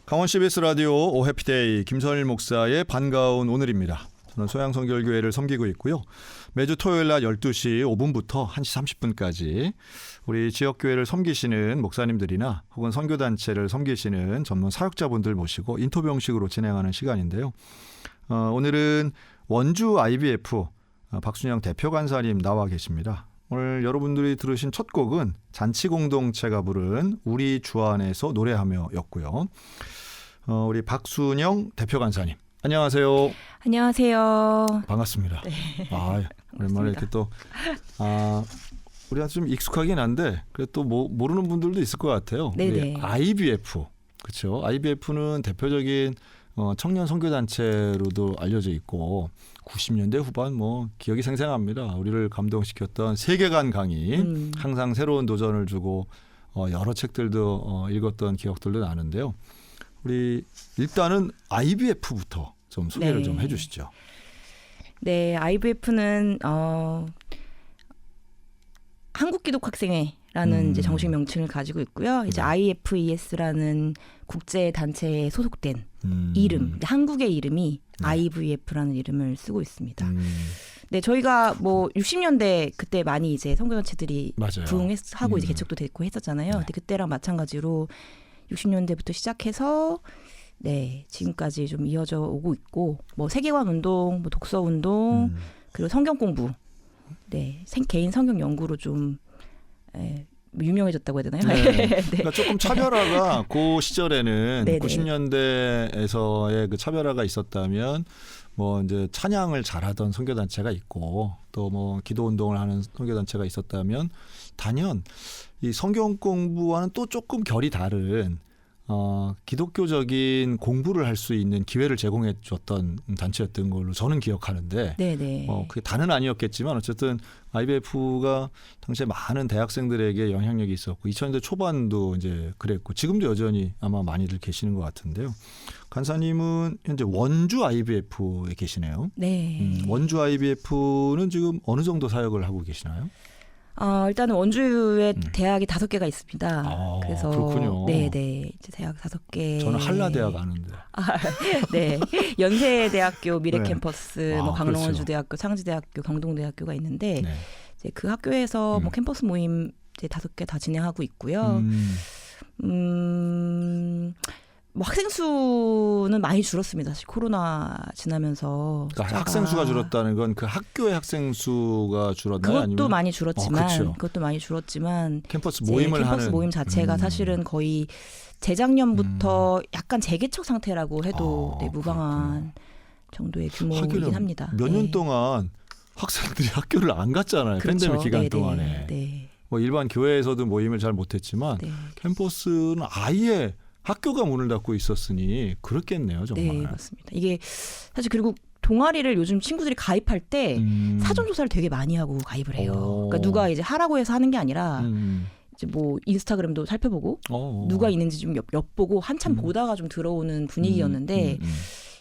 강원 CBS 라디오 오해피데이 김선일 목사의 반가운 오늘입니다. 저는 소양성결교회를 섬기고 있고요. 매주 토요일 낮 12시 5분부터 1시 30분까지 우리 지역교회를 섬기시는 목사님들이나 혹은 선교단체를 섬기시는 전문 사역자분들 모시고 인터뷰 형식으로 진행하는 시간인데요. 오늘은 원주 IBF 박순영 대표 간사님 나와 계십니다. 오늘 여러분들이 들으신 첫 곡은 잔치공동체가 부른 우리 주 안에서 노래하며 였고요. 우리 박순영 대표 간사님 안녕하세요. 안녕하세요. 반갑습니다. 네. 오랜만에 이렇게 또 우리가 좀 익숙하긴 한데 그래도 또 모르는 분들도 있을 것 같아요. 네네. IBF 그렇죠. IBF는 대표적인 청년 선교단체로도 알려져 있고 90년대 후반 기억이 생생합니다. 우리를 감동시켰던 세계관 강의 항상 새로운 도전을 주고 여러 책들도 읽었던 기억들도 나는데요. 우리 일단은 IBF부터 좀 소개를 좀 해주시죠. 네, IBF는 한국기독학생회라는 이제 정식 명칭을 가지고 있고요. 이제 IFES라는 국제 단체에 소속된 이름, 한국의 이름이 IVF라는 이름을 쓰고 있습니다. 네, 저희가 60년대 그때 많이 이제 선교단체들이 부흥하고 이제 개척도 됐고 했었잖아요. 근데 그때랑 마찬가지로 60년대부터 시작해서 지금까지 좀 이어져 오고 있고 세계관 운동, 독서 운동, 그리고 성경 공부, 개인 성경 연구로 좀 유명해졌다고 해야 되나요? 네. 그러니까 조금 차별화가 그 시절에는 90년대에서의 그 차별화가 있었다면 이제 찬양을 잘하던 선교단체가 있고 또 기도 운동을 하는 선교단체가 있었다면 단연 이 성경 공부와는 또 조금 결이 다른 기독교적인 공부를 할 수 있는 기회를 제공해 줬던 단체였던 걸로 저는 기억하는데 그게 다는 아니었겠지만 어쨌든 IBF가 당시에 많은 대학생들에게 영향력이 있었고 2000년대 초반도 이제 그랬고 지금도 여전히 아마 많이들 계시는 것 같은데요. 간사님은 현재 원주 IBF에 계시네요. 네. 원주 IBF는 지금 어느 정도 사역을 하고 계시나요? 일단은 원주에 대학이 5개가 있습니다. 그래서 그렇군요. 이제 대학 5개. 저는 한라대학 아는데. 네. 연세대학교 미래캠퍼스, 강릉원주대학교, 그렇죠. 창지대학교, 경동대학교가 있는데 이제 그 학교에서 캠퍼스 모임 이제 5개 다 진행하고 있고요. 학생 수는 많이 줄었습니다. 사실 코로나 지나면서. 그러니까 학생 수가 줄었다는 건 그 학교의 학생 수가 줄었나요? 그것도 아니면? 많이 줄었지만, 그렇죠. 그것도 많이 줄었지만 캠퍼스 모임을 캠퍼스 하는 모임 자체가 사실은 거의 재작년부터 약간 재개척 상태라고 해도 무방한 정도의 규모이긴 합니다. 몇 년 동안 학생들이 학교를 안 갔잖아요. 그렇죠. 팬데믹 기간 동안에. 일반 교회에서도 모임을 잘 못했지만 캠퍼스는 아예 학교가 문을 닫고 있었으니 그렇겠네요, 정말. 네, 맞습니다. 이게 사실 그리고 동아리를 요즘 친구들이 가입할 때 사전 조사를 되게 많이 하고 가입을 해요. 그러니까 누가 이제 하라고 해서 하는 게 아니라 이제 인스타그램도 살펴보고 누가 있는지 좀 엿보고 한참 보다가 좀 들어오는 분위기였는데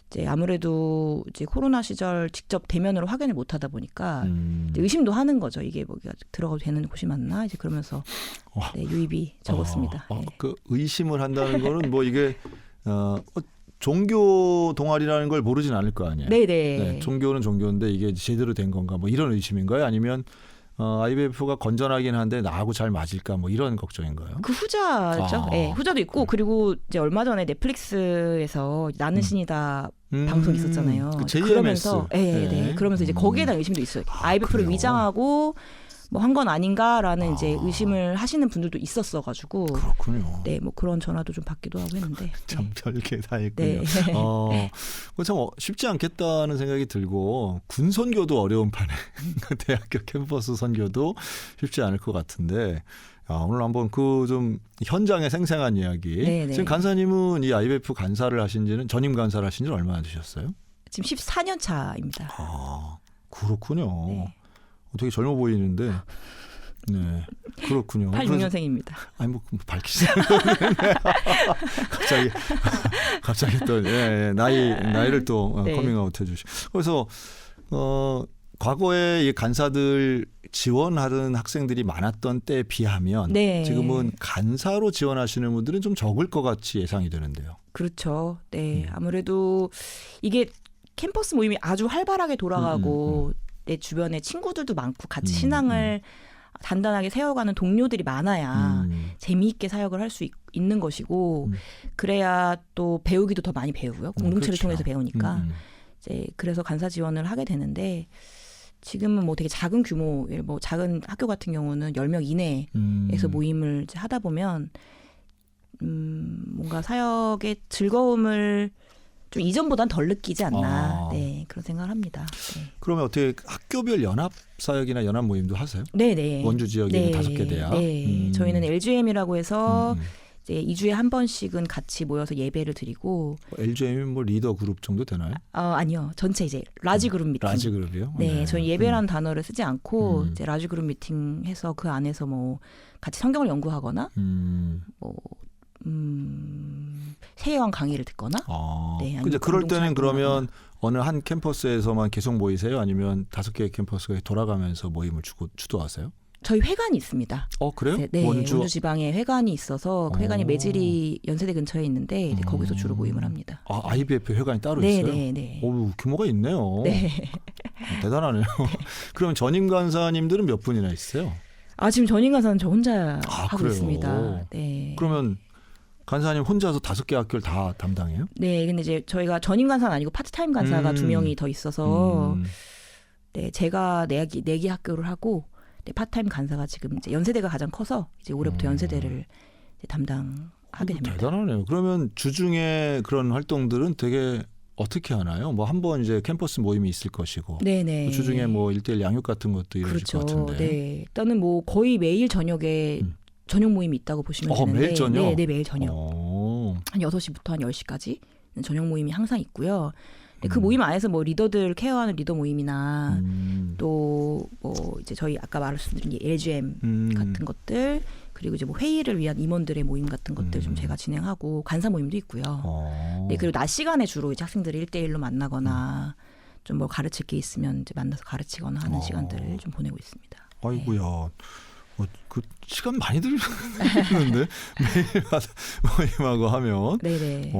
이제 아무래도 이제 코로나 시절 직접 대면으로 확인을 못 하다 보니까 의심도 하는 거죠. 이게 들어가도 되는 곳이 맞나? 이제 그러면서 유입이 적었습니다. 그 의심을 한다는 거는 이게 종교 동아리라는 걸 모르진 않을 거 아니에요. 네네. 종교는 종교인데 이게 제대로 된 건가? 이런 의심인가요? 아니면 IBF가 건전하긴 한데 나하고 잘 맞을까? 이런 걱정인가요? 그 후자죠. 후자도 있고 그리고 이제 얼마 전에 넷플릭스에서 나는 신이다 방송 있었잖아요. 그러면서 그러면서 이제 거기에 대한 의심도 있어요. IBF를 그래요? 위장하고 한 건 아닌가라는 이제 의심을 하시는 분들도 있었어가지고 그렇군요. 그런 전화도 좀 받기도 하고 했는데 참 별게 다 있군요. 참 쉽지 않겠다는 생각이 들고 군 선교도 어려운 판에 대학교 캠퍼스 선교도 쉽지 않을 것 같은데 오늘 한번 그 좀 현장의 생생한 이야기. 지금 간사님은 이 IBF 간사를 하신지는 전임 간사를 하신지는 얼마나 되셨어요? 지금 14년 차입니다. 그렇군요. 되게 젊어 보이는데. 네, 그렇군요. 86년생입니다. 아니 밝히시죠. 갑자기 또 나이를 또 커밍아웃 해주시고. 그래서 과거에 이 간사들 지원하던 학생들이 많았던 때에 비하면 지금은 간사로 지원하시는 분들은 좀 적을 것 같이 예상이 되는데요. 그렇죠. 네, 아무래도 이게 캠퍼스 모임이 아주 활발하게 돌아가고 내 주변에 친구들도 많고 같이 신앙을 단단하게 세워가는 동료들이 많아야 재미있게 사역을 할 수 있는 것이고 그래야 또 배우기도 더 많이 배우고요. 공동체를 그렇죠. 통해서 배우니까 이제 그래서 간사 지원을 하게 되는데 지금은 뭐 되게 작은 규모, 뭐 작은 학교 같은 경우는 10명 이내에서 모임을 이제 하다 보면 뭔가 사역의 즐거움을 좀 이전보단 덜 느끼지 않나. 네, 그런 생각을 합니다. 네. 그러면 어떻게 학교별 연합 사역이나 연합 모임도 하세요? 네네. 원주 지역에 네. 5개 대학. 네, 저희는 LGM이라고 해서 이제 2주에 한 번씩은 같이 모여서 예배를 드리고. LGM이 뭐 리더 그룹 정도 되나요? 아니요, 전체 이제 라지 그룹 미팅. 라지 그룹이요? 네, 저희 예배라는 단어를 쓰지 않고 이제 라지 그룹 미팅해서 그 안에서 뭐 같이 성경을 연구하거나 뭐. 세계관 강의를 듣거나. 네, 근데 그럴 때는 그러면 활동하거나. 어느 한 캠퍼스에서만 계속 모이세요? 아니면 5개의 캠퍼스가 돌아가면서 모임을 주도하세요? 저희 회관이 있습니다. 그래요? 네, 원주 지방에 회관이 있어서 그 회관이 매질이 연세대 근처에 있는데 이제 거기서 주로 모임을 합니다. IBF 회관이 따로 네, 있어요? 네. 오, 규모가 있네요. 네. 대단하네요. 그럼 전임 간사님들은 몇 분이나 있어요? 지금 전임 간사는 저 혼자 하고 그래요? 있습니다. 네. 그러면 간사님 혼자서 5개 학교를 다 담당해요? 네, 근데 이제 저희가 전임 간사는 아니고 파트타임 간사가 2명이 더 있어서 네, 제가 4개 학교를 하고 네, 파트타임 간사가 지금 이제 연세대가 가장 커서 이제 올해부터 연세대를 이제 담당하게 됩니다. 대단하네요. 그러면 주중에 그런 활동들은 되게 어떻게 하나요? 뭐 한 번 이제 캠퍼스 모임이 있을 것이고, 네네. 주중에 뭐 1:1 양육 같은 것도 이루어질 그렇죠. 것 같은데. 네, 일단은 뭐 거의 매일 저녁에 저녁 모임이 있다고 보시면 되는데, 매일 저녁? 네, 매일 저녁. 한 6시부터 한 10시까지 저녁 모임이 항상 있고요. 그 모임 안에서 뭐 리더들 케어하는 리더 모임이나 또 뭐 이제 저희 아까 말씀드린 LGM 같은 것들 그리고 이제 뭐 회의를 위한 임원들의 모임 같은 것들 좀 제가 진행하고 간사 모임도 있고요. 네, 그리고 낮 시간에 주로 이제 학생들을 1:1로 만나거나 좀 뭐 가르칠 게 있으면 이제 만나서 가르치거나 하는 시간들을 좀 보내고 있습니다. 아이고야. 그 시간 많이 들는데 매일 가서 모임하고 하면. 네네.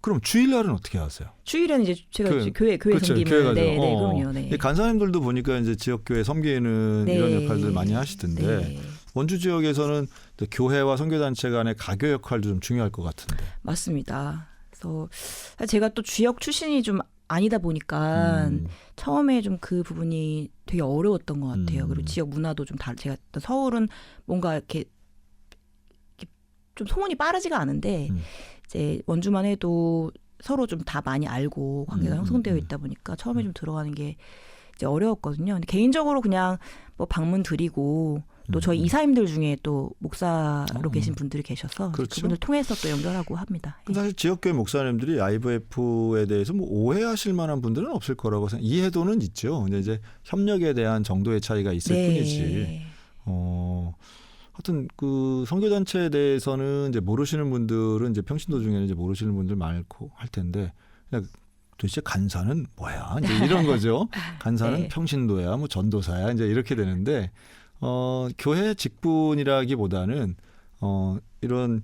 그럼 주일날은 어떻게 하세요? 주일에는 이제 제가 이제 교회 그렇죠, 섬김을 교회 가죠. 네, 그럼요. 네. 간사님들도 보니까 이제 지역 교회 섬기는 네. 이런 역할들 많이 하시던데 네. 원주 지역에서는 또 교회와 선교단체 간의 가교 역할도 좀 중요할 것 같은데. 맞습니다. 그래서 제가 또 지역 출신이 좀 아니다 보니까 처음에 좀 그 부분이 되게 어려웠던 것 같아요. 그리고 지역 문화도 좀 제가 서울은 뭔가 이렇게 좀 소문이 빠르지가 않은데 이제 원주만 해도 서로 좀 다 많이 알고 관계가 형성되어 있다 보니까 처음에 좀 들어가는 게 이제 어려웠거든요. 근데 개인적으로 그냥 뭐 방문 드리고 또 저희 이사님들 중에 또 목사로 계신 분들이 계셔서 그렇죠. 그분들 통해서 또 연결하고 합니다. 근데 사실 지역교회 목사님들이 IVF에 대해서 뭐 오해하실 만한 분들은 없을 거라고 생각. 이해도는 있죠. 근데 이제 협력에 대한 정도의 차이가 있을 네. 뿐이지. 하여튼 그 선교단체에 대해서는 이제 모르시는 분들은 이제 평신도 중에는 이제 모르시는 분들 많고 할 텐데 그냥 도대체 간사는 뭐야? 이제 이런 거죠. 간사는 네. 평신도야, 뭐 전도사야, 이제 이렇게 되는데 교회 직분이라기보다는 이런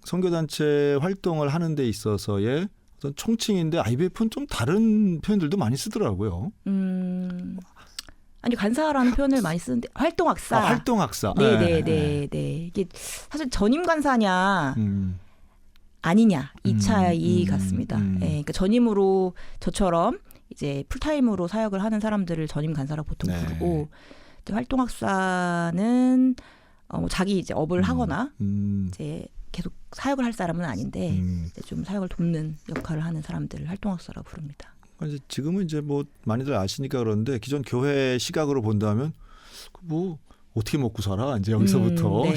선교단체 활동을 하는 데 있어서의 어떤 총칭인데 IBF는 좀 다른 표현들도 많이 쓰더라고요. 아니 간사라는 표현을 많이 쓰는데 활동학사. 활동학사. 네네네. 이게 사실 전임 간사냐 아니냐 이 차이 같습니다. 네, 그러니까 전임으로 저처럼 이제 풀타임으로 사역을 하는 사람들을 전임 간사라고 보통 부르고 이제 활동학사는 자기 이제 업을 하거나 이제 계속 사역을 할 사람은 아닌데 이제 좀 사역을 돕는 역할을 하는 사람들을 활동학사라고 부릅니다. 이제 지금은 이제 뭐 많이들 아시니까 그런데 기존 교회 시각으로 본다면 뭐 어떻게 먹고 살아 이제 여기서부터 네.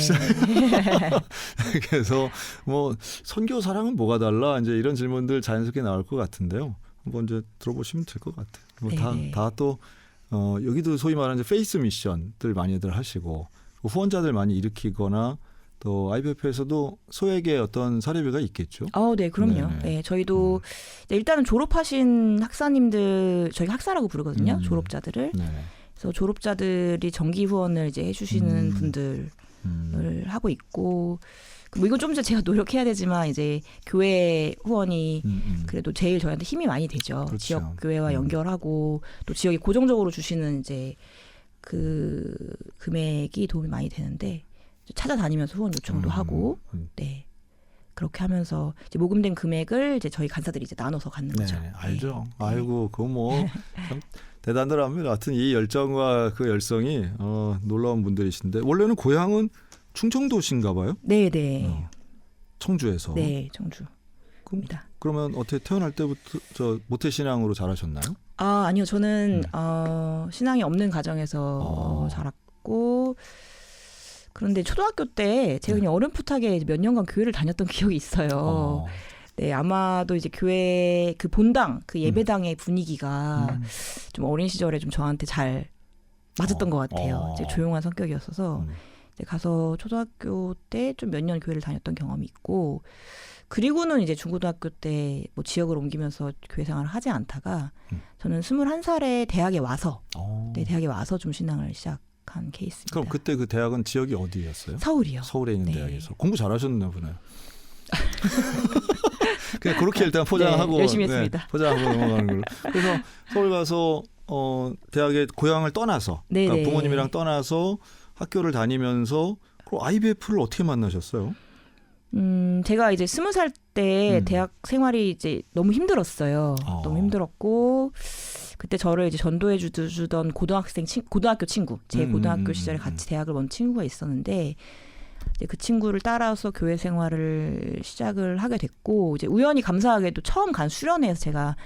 그래서 뭐 선교사랑은 뭐가 달라 이제 이런 질문들 자연스럽게 나올 것 같은데요. 한번 이제 들어보시면 될 것 같아요. 뭐 다 또 여기도 소위 말하는 이제 페이스 미션들 많이들 하시고 후원자들 많이 일으키거나 또 IBF에서도 소액의 어떤 사례비가 있겠죠. 네, 그럼요. 네, 저희도 일단은 졸업하신 학사님들 저희가 학사라고 부르거든요. 졸업자들을. 그래서 졸업자들이 정기 후원을 이제 해주시는 분들을 하고 있고 뭐 이건 좀 이제 제가 노력해야 되지만 이제 교회 후원이 그래도 제일 저희한테 힘이 많이 되죠. 그렇죠. 지역 교회와 연결하고 또 지역이 고정적으로 주시는 이제 그 금액이 도움이 많이 되는데 찾아다니면서 후원 요청도 하고 네. 그렇게 하면서 이제 모금된 금액을 이제 저희 간사들이 이제 나눠서 갖는 거죠. 네, 알죠. 네. 아이고, 그거 뭐 참 대단하더랍니다. 하여튼 이 열정과 그 열성이 놀라운 분들이신데 원래는 고향은 충청도신가 봐요? 네, 네. 청주에서. 네, 청주입니다. 그러면 어떻게 태어날 때부터 저 모태신앙으로 자라셨나요? 아, 아니요. 저는 신앙이 없는 가정에서 자랐고 그런데 초등학교 때 제가 그냥 어렴풋하게 몇 년간 교회를 다녔던 기억이 있어요. 네, 아마도 이제 교회 그 본당, 그 예배당의 분위기가 좀 어린 시절에 좀 저한테 잘 맞았던 것 같아요. 이제 조용한 성격이었어서 이제 가서 초등학교 때 좀 몇 년 교회를 다녔던 경험이 있고 그리고는 이제 중고등학교 때 뭐 지역을 옮기면서 교회 생활을 하지 않다가 저는 21살에 대학에 와서 네, 대학에 와서 좀 신앙을 시작한 케이스입니다. 그럼 그때 그 대학은 지역이 어디였어요? 서울이요. 서울에 있는 네. 대학에서 공부 잘하셨나 보네요. 그냥 그렇게 일단 포장하고 네, 열심히 했습니다. 네, 포장하고 넘어가는 걸로. 그래서 서울 가서 대학에 고향을 떠나서 그러니까 부모님이랑 떠나서 학교를 다니면서 그 IBF를 어떻게 만나셨어요? 제가 이제 20살 때 대학 생활이 이제 너무 힘들었어요. 너무 힘들었고 그때 저를 이제 전도해 주던 고등학교 친구, 제 고등학교 시절에 같이 대학을 온 친구가 있었는데 이제 그 친구를 따라서 교회 생활을 시작을 하게 됐고 이제 우연히 감사하게도 처음 간 수련회에서 제가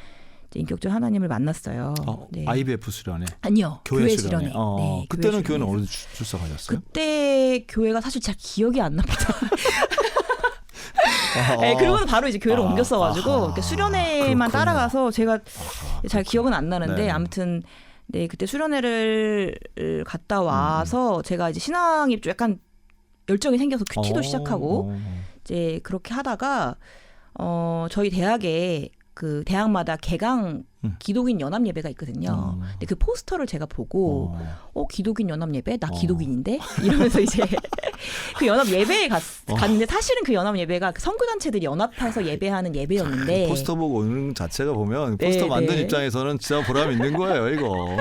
이제 인격적 하나님을 만났어요. 네. IBF 수련회? 아니요. 교회 수련회. 네, 그때는 교회는 어디 출석하셨어요? 그때 교회가 사실 잘 기억이 안 납니다. 네, 그리고는 바로 이제 교회를 옮겼어가지고 수련회만 따라가서 제가 잘 기억은 안 나는데 아무튼 네 그때 수련회를 갔다 와서 제가 이제 신앙이 좀 약간 열정이 생겨서 큐티도 시작하고 이제 그렇게 하다가 저희 대학에 그 대학마다 개강 기독인 연합 예배가 있거든요. 근데 그 포스터를 제가 보고 기독인 연합 예배? 나 기독인인데? 이러면서 이제 그 연합 예배에 갔는데 사실은 그 연합 예배가 선교단체들이 연합해서 예배하는 예배였는데 포스터 보고 오는 자체가 보면 포스터 만든 입장에서는 진짜 보람 있는 거예요, 이거.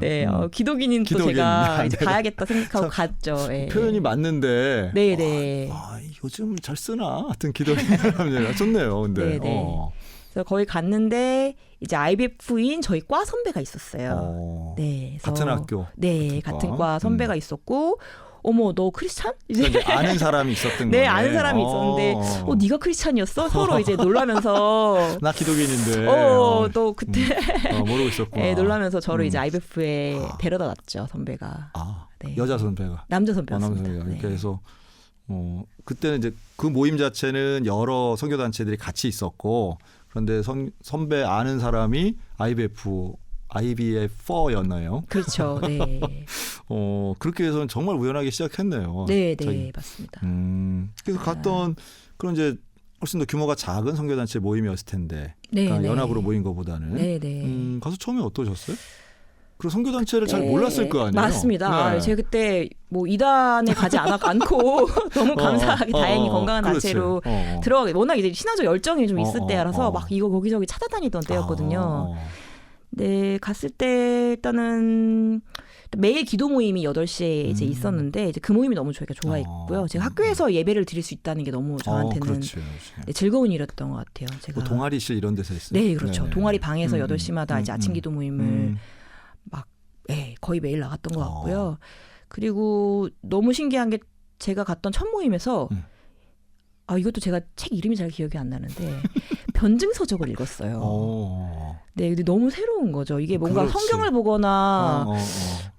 네, 기독인인 또 제가 이제 가야겠다 생각하고 갔죠. 네. 표현이 맞는데. 네네. 요즘 잘 쓰나? 하여튼 기독인 연합 좋네요, 근데. 그래서 거기 갔는데 이제 IBF인 저희 과 선배가 있었어요. 네, 그래서 같은 학교. 네, 같은 과 선배가 있었고, 어머 너 크리스찬? 이제 아는 사람이 있었던 거예요. 네, 아는 사람이 있었는데, 네가 크리스찬이었어? 서로 이제 놀라면서. 나 기독인인데. 또 그때 모르고 있었구나. 네, 놀라면서 저를 이제 IBF에 데려다 놨죠 선배가. 네. 여자 선배가. 남자 선배였습니다. 남자 선배가. 네. 그래서 그때는 이제 그 모임 자체는 여러 선교 단체들이 같이 있었고. 그런데 선배 아는 사람이 IBF4였나요? 그렇죠. 네. 그렇게 해서 정말 우연하게 시작했네요. 네, 네, 맞습니다. 그래서 갔던 그런 이제 훨씬 더 규모가 작은 선교단체 모임이었을 텐데, 네, 그러니까 네. 연합으로 모인 것보다는. 네, 네. 가서 처음에 어떠셨어요? 그리고 선교단체를 잘 몰랐을 거 아니에요? 맞습니다. 네. 제가 그때 뭐 이단에 가지 않고 너무 감사하게 다행히 건강한 단체로 들어가게 워낙 이제 신앙적 열정이 좀 있을 때라서 막 이거 거기저기 찾아다니던 때였거든요. 네, 갔을 때 일단은 매일 기도 모임이 8시에 이제 있었는데 이제 그 모임이 너무 저희가 좋아했고요. 제가 학교에서 예배를 드릴 수 있다는 게 너무 저한테는 그렇지. 네, 즐거운 일이었던 것 같아요. 제가 뭐 동아리실 이런 데서 했어요? 네, 그렇죠. 네네. 동아리 방에서 8시마다 이제 아침 기도 모임을 막 거의 매일 나갔던 것 같고요. 그리고 너무 신기한 게 제가 갔던 첫 모임에서 이것도 제가 책 이름이 잘 기억이 안 나는데 변증서적을 읽었어요. 네, 근데 너무 새로운 거죠. 이게 뭔가 그렇지. 성경을 보거나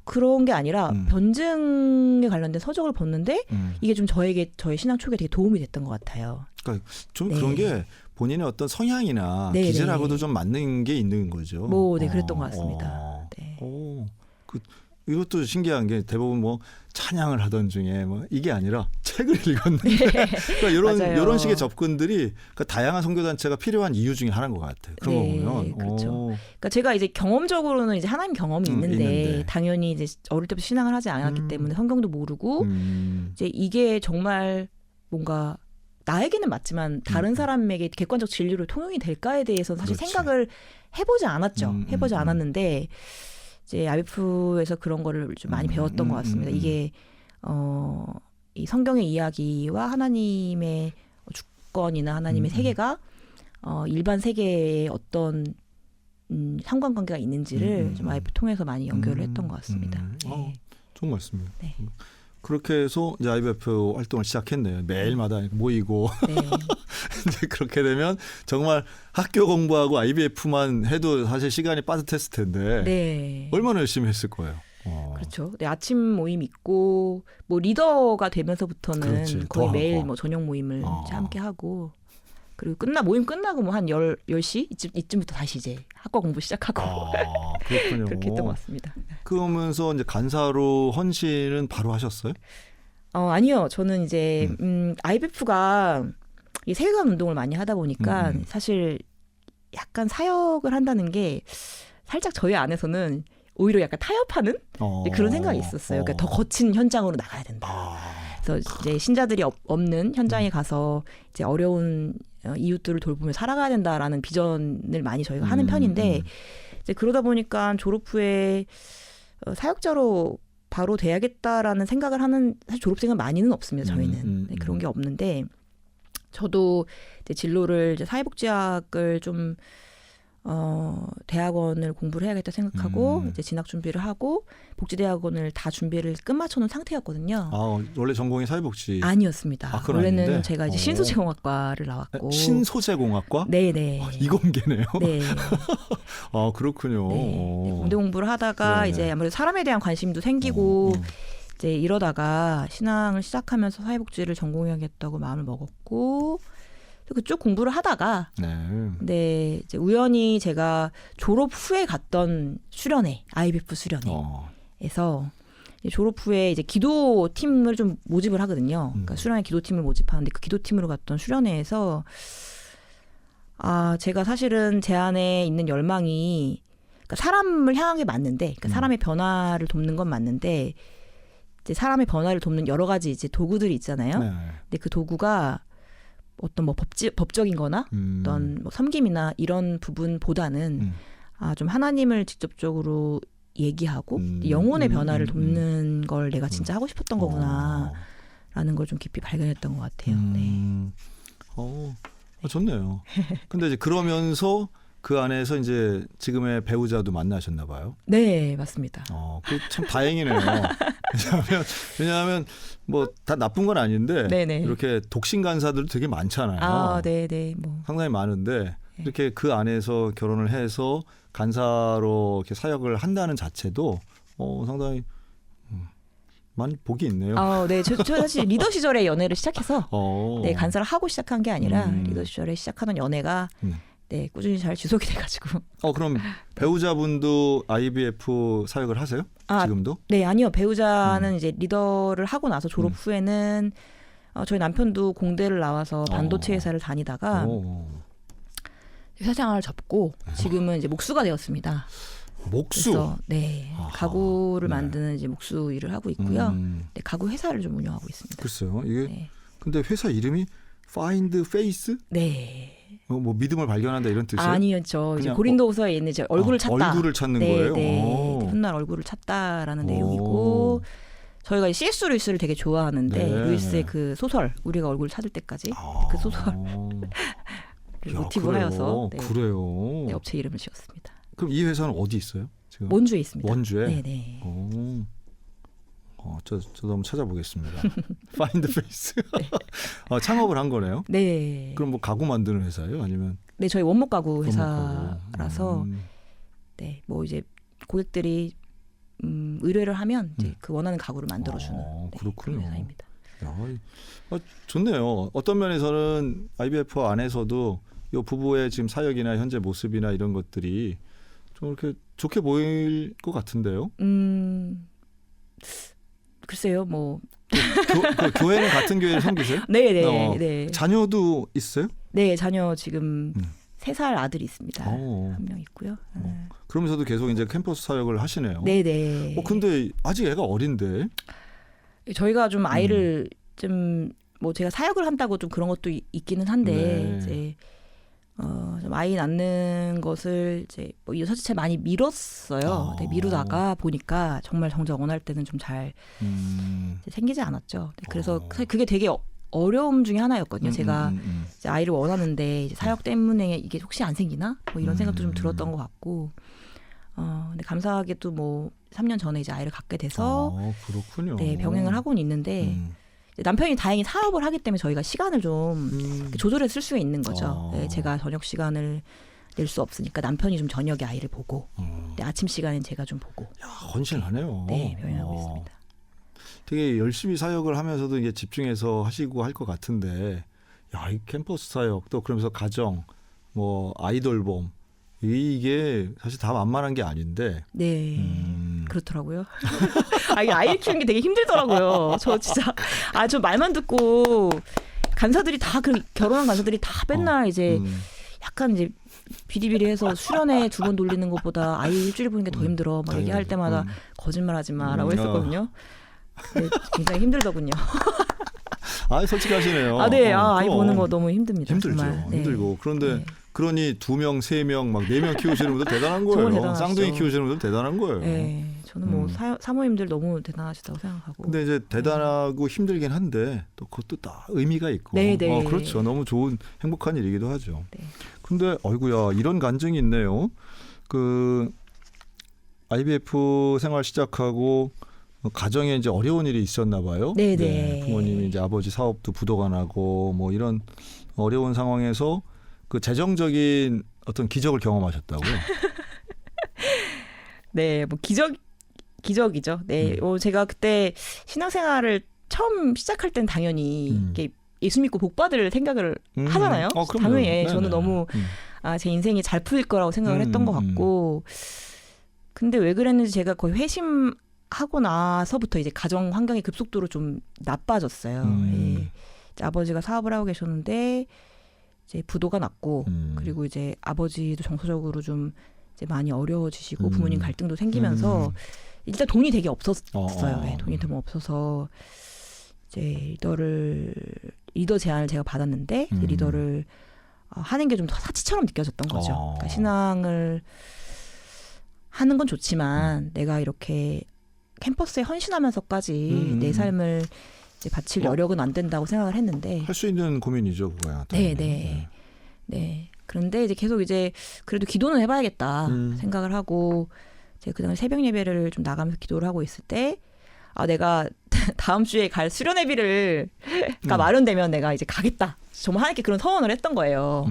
그런 게 아니라 변증에 관련된 서적을 봤는데 이게 좀 저의 신앙 초기에 되게 도움이 됐던 것 같아요. 그러니까 좀 그런 게 본인의 어떤 성향이나 기질하고도 좀 맞는 게 있는 거죠. 네, 그랬던 것 같습니다. 네. 이것도 신기한 게 대부분 뭐 찬양을 하던 중에 뭐 이게 아니라 책을 읽었는데 그러니까 이런 식의 접근들이 그러니까 다양한 선교단체가 필요한 이유 중에 하나인 것 같아요. 그런 거 보면. 그렇죠. 그러니까 제가 이제 경험적으로는 이제 하나님 경험이 있는데 당연히 이제 어릴 때부터 신앙을 하지 않았기 때문에 성경도 모르고 이제 이게 정말 뭔가 나에게는 맞지만 다른 사람에게 객관적 진료로 통용이 될까에 대해서 사실 그렇지. 생각을 해보지 않았죠. 해보지 음. 않았는데 이제 IBF에서 그런 거를 좀 많이 배웠던 것 같습니다. 이게 이 성경의 이야기와 하나님의 주권이나 하나님의 세계가 일반 세계에 어떤 상관관계가 있는지를 좀 IBF 통해서 많이 연결을 했던 것 같습니다. 네. 좋은 말씀이에요. 네. 그렇게 해서 이제 IBF 활동을 시작했네요. 매일마다 모이고 네. 이제 그렇게 되면 정말 학교 공부하고 IBF만 해도 사실 시간이 빠듯했을 텐데 네. 얼마나 열심히 했을 거예요. 그렇죠. 네, 아침 모임 있고 뭐 리더가 되면서부터는 그렇지, 거의 더 매일 하고. 뭐 저녁 모임을 이제 함께 하고 그리고 모임 끝나고 뭐 한 10시 이쯤부터 다시 이제 학과 공부 시작하고 그렇군요. 그렇게 했던 것 같습니다. 그러면서 이제 간사로 헌신은 바로 하셨어요? 아니요. 저는 이제 IBF가 이 세계관 운동을 많이 하다 보니까 사실 약간 사역을 한다는 게 살짝 저희 안에서는 오히려 약간 타협하는 그런 생각이 있었어요. 그러니까 더 거친 현장으로 나가야 된다. 그래서 이제 신자들이 없는 현장에 가서 이제 어려운 이웃들을 돌보며 살아가야 된다라는 비전을 많이 저희가 하는 편인데 이제 그러다 보니까 졸업 후에 사역자로 바로 돼야겠다라는 생각을 하는 사실 졸업생은 많이는 없습니다. 저희는 네, 그런 게 없는데 저도 이제 진로를 이제 사회복지학을 좀 대학원을 공부를 해야겠다 생각하고 이제 진학 준비를 하고 복지대학원을 다 준비를 끝마쳐놓은 상태였거든요. 원래 전공이 사회복지 아니었습니다. 그건 원래는 아닌데? 제가 이제 신소재공학과를 나왔고 신소재공학과? 네네. 이공계네요. 네. 그렇군요. 네. 공대 공부를 하다가 네네. 이제 아무래도 사람에 대한 관심도 생기고 이제 이러다가 신앙을 시작하면서 사회복지를 전공해야겠다고 마음을 먹었고 그쪽 공부를 하다가 네, 이제 우연히 제가 졸업 후에 갔던 수련회, IBF 수련회에서 졸업 후에 이제 기도팀을 좀 모집을 하거든요. 그러니까 수련회 기도팀을 모집하는데 그 기도팀으로 갔던 수련회에서 제가 사실은 제 안에 있는 열망이 그러니까 사람을 향한 게 맞는데, 그러니까 사람의 변화를 돕는 건 맞는데 이제 사람의 변화를 돕는 여러 가지 이제 도구들이 있잖아요. 네. 근데 그 도구가 어떤 뭐 법적인거나 어떤 뭐 섬김이나 이런 부분보다는 좀 하나님을 직접적으로 얘기하고 영혼의 변화를 돕는 걸 내가 진짜 하고 싶었던 거구나라는 걸 좀 깊이 발견했던 것 같아요. 네. 좋네요. 근데 이제 그러면서 그 안에서 이제 지금의 배우자도 만나셨나 봐요. 네, 맞습니다. 그 참 다행이네요. 왜냐하면 뭐 다 나쁜 건 아닌데 네네. 이렇게 독신 간사들도 되게 많잖아요. 네. 뭐 상당히 많은데 이렇게 그 안에서 결혼을 해서 간사로 이렇게 사역을 한다는 자체도 상당히 많이 복이 있네요. 네, 저 사실 리더 시절에 연애를 시작해서 네, 간사를 하고 시작한 게 아니라 리더 시절에 시작하던 연애가 네, 꾸준히 잘 지속이 돼가지고. 그럼 배우자분도 IBF 사역을 하세요? 지금도? 네, 아니요. 배우자는 이제 리더를 하고 나서 졸업 후에는 저희 남편도 공대를 나와서 반도체 회사를 다니다가 회사 생활을 접고 지금은 이제 목수가 되었습니다. 목수? 그래서 네, 가구를 만드는 이제 목수 일을 하고 있고요. 네, 가구 회사를 좀 운영하고 있습니다. 글쎄요. 이게 근데 회사 이름이 Find Face? 네. 뭐 믿음을 발견한다 이런 뜻이에요? 아니요. 이제 고린도후서에 있는 이제 얼굴을 찾다. 얼굴을 찾는 네, 거예요? 네. 훗날 얼굴을 찾다라는 내용이고 저희가 C.S. 루이스를 되게 좋아하는데 루이스의 그 소설 우리가 얼굴을 찾을 때까지 그 소설 모티브하여서 그래요. 네, 업체 이름을 지었습니다. 그럼 이 회사는 어디 있어요? 지금? 원주에 있습니다. 원주에? 네네. 저도 한번 찾아보겠습니다. Find Face. 창업을 한 거네요? 네. 그럼 뭐 가구 만드는 회사예요? 아니면? 네, 저희 원목 가구 회사라서 네, 뭐 이제 고객들이 의뢰를 하면 이제 그 원하는 가구를 만들어주는 그런 회사입니다. 좋네요. 어떤 면에서는 IBF 안에서도 이 부부의 지금 사역이나 현재 모습이나 이런 것들이 좀 이렇게 좋게 보일 것 같은데요. 글쎄요, 뭐 교회는 같은 교회를 섬기세요? 네네. 네. 자녀도 있어요? 네, 자녀 지금 3살 아들이 있습니다. 한 명 있고요. 그러면서도 계속 이제 캠퍼스 사역을 하시네요. 네네. 근데 아직 애가 어린데? 저희가 좀 아이를 좀 뭐 제가 사역을 한다고 좀 그런 것도 있기는 한데 네. 이제 좀 아이 낳는 것을 이제 뭐 사실 많이 미뤘어요. 네, 미루다가 보니까 정말 정작 원할 때는 좀 잘 생기지 않았죠. 네, 그래서 사실 그게 되게 어려움 중에 하나였거든요. 제가 이제 아이를 원하는데 이제 사역 때문에 이게 혹시 안 생기나? 뭐 이런 생각도 좀 들었던 것 같고. 근데 감사하게도 뭐 3년 전에 이제 아이를 갖게 돼서 그렇군요. 네, 병행을 하고는 있는데 남편이 다행히 사업을 하기 때문에 저희가 시간을 좀 조절해 쓸 수 있는 거죠. 네, 제가 저녁 시간을 낼 수 없으니까 남편이 좀 저녁에 아이를 보고 네, 아침 시간엔 제가 좀 보고. 야, 헌신하네요. 네, 병행하고 있습니다. 되게 열심히 사역을 하면서도 이게 집중해서 하시고 할 것 같은데, 야, 이 캠퍼스 사역 또 그러면서 가정, 뭐 아이돌봄 이게 사실 다 만만한 게 아닌데. 네, 그렇더라고요. 이게 아이를 키우는 게 되게 힘들더라고요. 저 진짜 저 말만 듣고 간사들이 다 결혼한 간사들이 다 맨날 이제 약간 이제 비리비리해서 수련회 2번 돌리는 것보다 아이 일주일 보는 게 더 힘들어. 막 얘기할 때마다 거짓말하지 마라고 했었거든요. 네, 굉장히 힘들더군요. 솔직하시네요. 네, 아이 보는 거 너무 힘듭니다. 힘들죠. 정말. 네. 힘들고 그런데 네. 그러니 2명, 3명, 막 4명 키우시는 분들 대단한 거예요. 대단하시죠. 쌍둥이 키우시는 분들 대단한 거예요. 네, 저는 뭐 사모님들 너무 대단하시다고 생각하고. 근데 이제 대단하고 힘들긴 한데 또 그것도 다 의미가 있고. 네, 네. 그렇죠. 너무 좋은 행복한 일이기도 하죠. 네. 근데 어이구야 이런 간증이 있네요. 그 IVF 생활 시작하고 가정에 이제 어려운 일이 있었나 봐요. 네, 네. 네. 부모님이 이제 아버지 사업도 부도가 나고 뭐 이런 어려운 상황에서 그 재정적인 어떤 기적을 경험하셨다고요? 네, 뭐 기적이죠. 네, 제가 그때 신앙생활을 처음 시작할 땐 당연히 이게 예수 믿고 복 받을 생각을 하잖아요. 당연히 저는 너무 제 인생이 잘 풀릴 거라고 생각을 했던 것 같고. 근데 왜 그랬는지 제가 거의 회심하고 나서부터 이제 가정 환경이 급속도로 좀 나빠졌어요. 예. 이제 아버지가 사업을 하고 계셨는데 이제 부도가 났고 그리고 이제 아버지도 정서적으로 좀 이제 많이 어려워지시고 부모님 갈등도 생기면서 일단 돈이 되게 없었어요. 네, 돈이 너무 없어서 이제 리더 제안을 제가 받았는데 리더를 하는 게 좀 더 사치처럼 느껴졌던 거죠. 그러니까 신앙을 하는 건 좋지만 내가 이렇게 캠퍼스에 헌신하면서까지 내 삶을 이제 바칠 여력은 안 된다고 생각을 했는데 할 수 있는 고민이죠, 그거야. 네. 그런데 이제 계속 이제 그래도 기도는 해봐야겠다 생각을 하고 제가 그 당시 새벽 예배를 좀 나가면서 기도를 하고 있을 때 내가 다음 주에 갈 수련회비가 마련되면 내가 이제 가겠다. 정말 하나님께 그런 서원을 했던 거예요.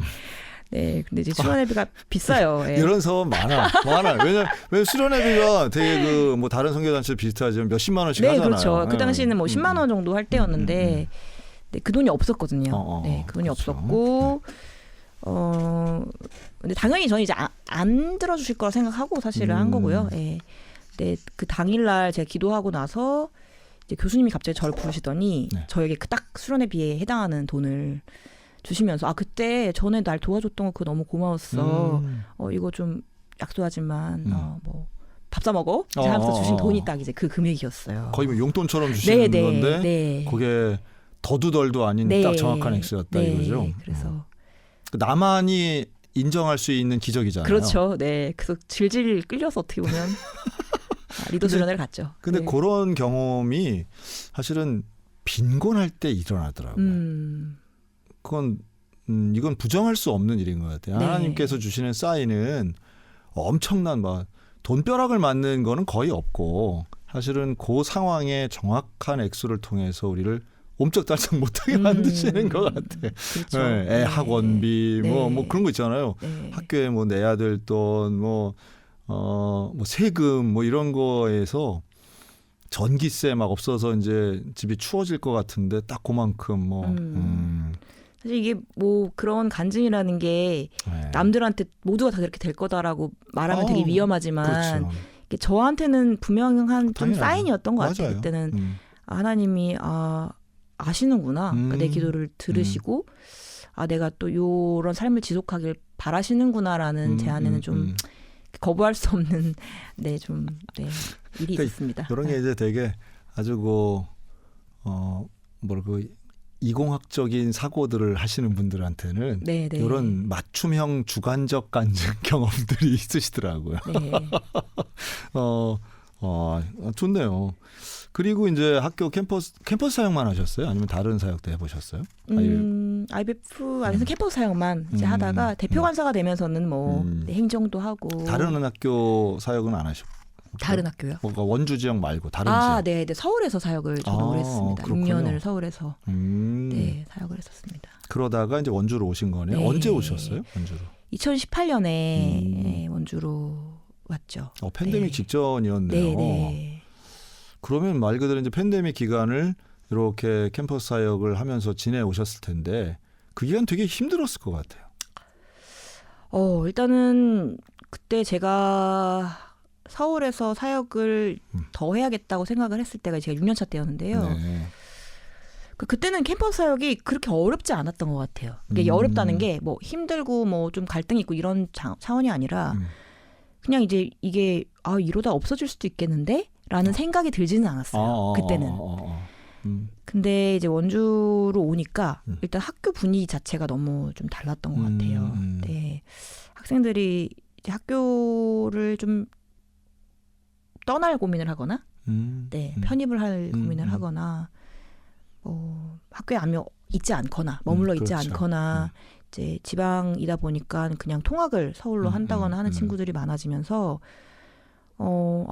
네, 근데 이제 수련회비가 비싸요. 예. 이런 서원 많아. 왜냐면 수련회비가 되게 뭐 다른 선교단체 비슷하지만 몇십만 원씩 하잖아요. 그렇죠. 그 당시에는 뭐 10만 원 정도 할 때였는데 네, 그 돈이 없었거든요. 네, 그 돈이 그렇죠. 없었고 근데 당연히 저는 이제 안 들어주실 거라 생각하고 사실은 한 거고요. 예. 근데 그 당일날 제가 기도하고 나서 이제 교수님이 갑자기 저를 부르시더니 저에게 그 딱 수련회비에 해당하는 돈을 주시면서 그때 전에 날 도와줬던 거 그거 너무 고마웠어. 이거 좀 약소하지만 뭐 밥 사 먹어. 하면서 주신 돈이 딱 이제 그 금액이었어요. 거의 뭐 용돈처럼 주시는 건데 그게 더도덜도 아닌 딱 정확한 액수였다 이거죠. 그래서 나만이 인정할 수 있는 기적이잖아요. 그렇죠. 네. 그래서 질질 끌려서 어떻게 보면 리더 수련회를 갔죠. 근데 그런 경험이 사실은 빈곤할 때 일어나더라고요. 그건 이건 부정할 수 없는 일인 것 같아요. 하나님께서 주시는 사인은 엄청난 돈벼락을 맞는 거는 거의 없고 사실은 그 상황에 정확한 액수를 통해서 우리를 옴짝달싹 못하게 만드시는 것 같아. 그렇죠. 애 학원비 뭐 그런 거 있잖아요. 학교에 뭐 내야 될 돈 뭐 세금 뭐 이런 거에서 전기세 막 없어서 이제 집이 추워질 것 같은데 딱 그만큼 사실 이게 뭐 그런 간증이라는 게 남들한테 모두가 다 그렇게 될 거다라고 말하면 되게 위험하지만 그렇죠. 이게 저한테는 분명한 좀 사인이었던 것 같아요. 맞아요. 그때는 하나님이 아시는구나. 그러니까 내 기도를 들으시고 내가 또 요런 삶을 지속하길 바라시는구나라는 제 안에는 좀 거부할 수 없는 일이 있었습니다. 이런 게 이제 되게 아주 이공학적인 사고들을 하시는 분들한테는 네, 네. 이런 맞춤형 주관적 간증 경험들이 있으시더라고요. 네. 좋네요. 그리고 이제 학교 캠퍼스 사역만 하셨어요? 아니면 다른 사역도 해보셨어요? IBF 안에서 캠퍼스 사역만 이제 하다가 대표 간사가 되면서는 뭐 네, 행정도 하고. 다른 학교 사역은 안 하셨고? 다른 학교요? 그러니까 원주 지역 말고 다른 지역? 네, 네. 서울에서 사역을 저도 오래 했습니다. 그렇군요. 6년을 서울에서 네, 사역을 했었습니다. 그러다가 이제 원주로 오신 거네요. 네. 언제 오셨어요? 원주로? 2018년에 원주로 왔죠. 팬데믹 네. 직전이었네요. 네, 네. 그러면 말 그대로 이제 팬데믹 기간을 이렇게 캠퍼스 사역을 하면서 지내오셨을 텐데 그 기간 되게 힘들었을 것 같아요. 일단은 그때 제가 서울에서 사역을 더 해야겠다고 생각을 했을 때가 제가 6년차 때였는데요. 네. 그때는 캠퍼스 사역이 그렇게 어렵지 않았던 것 같아요. 이게 어렵다는 게 뭐 힘들고 뭐 좀 갈등이 있고 이런 차원이 아니라 그냥 이제 이게 이러다 없어질 수도 있겠는데? 라는 생각이 들지는 않았어요. 그때는. 근데 이제 원주로 오니까 일단 학교 분위기 자체가 너무 좀 달랐던 것 같아요. 네. 학생들이 이제 학교를 좀 떠날 고민을 하거나 네, 편입을 할 고민을 하거나 학교에 아무 있지 않거나 머물러 있지 그렇죠. 않거나 이제 지방이다 보니까 그냥 통학을 서울로 한다거나 하는 친구들이 많아지면서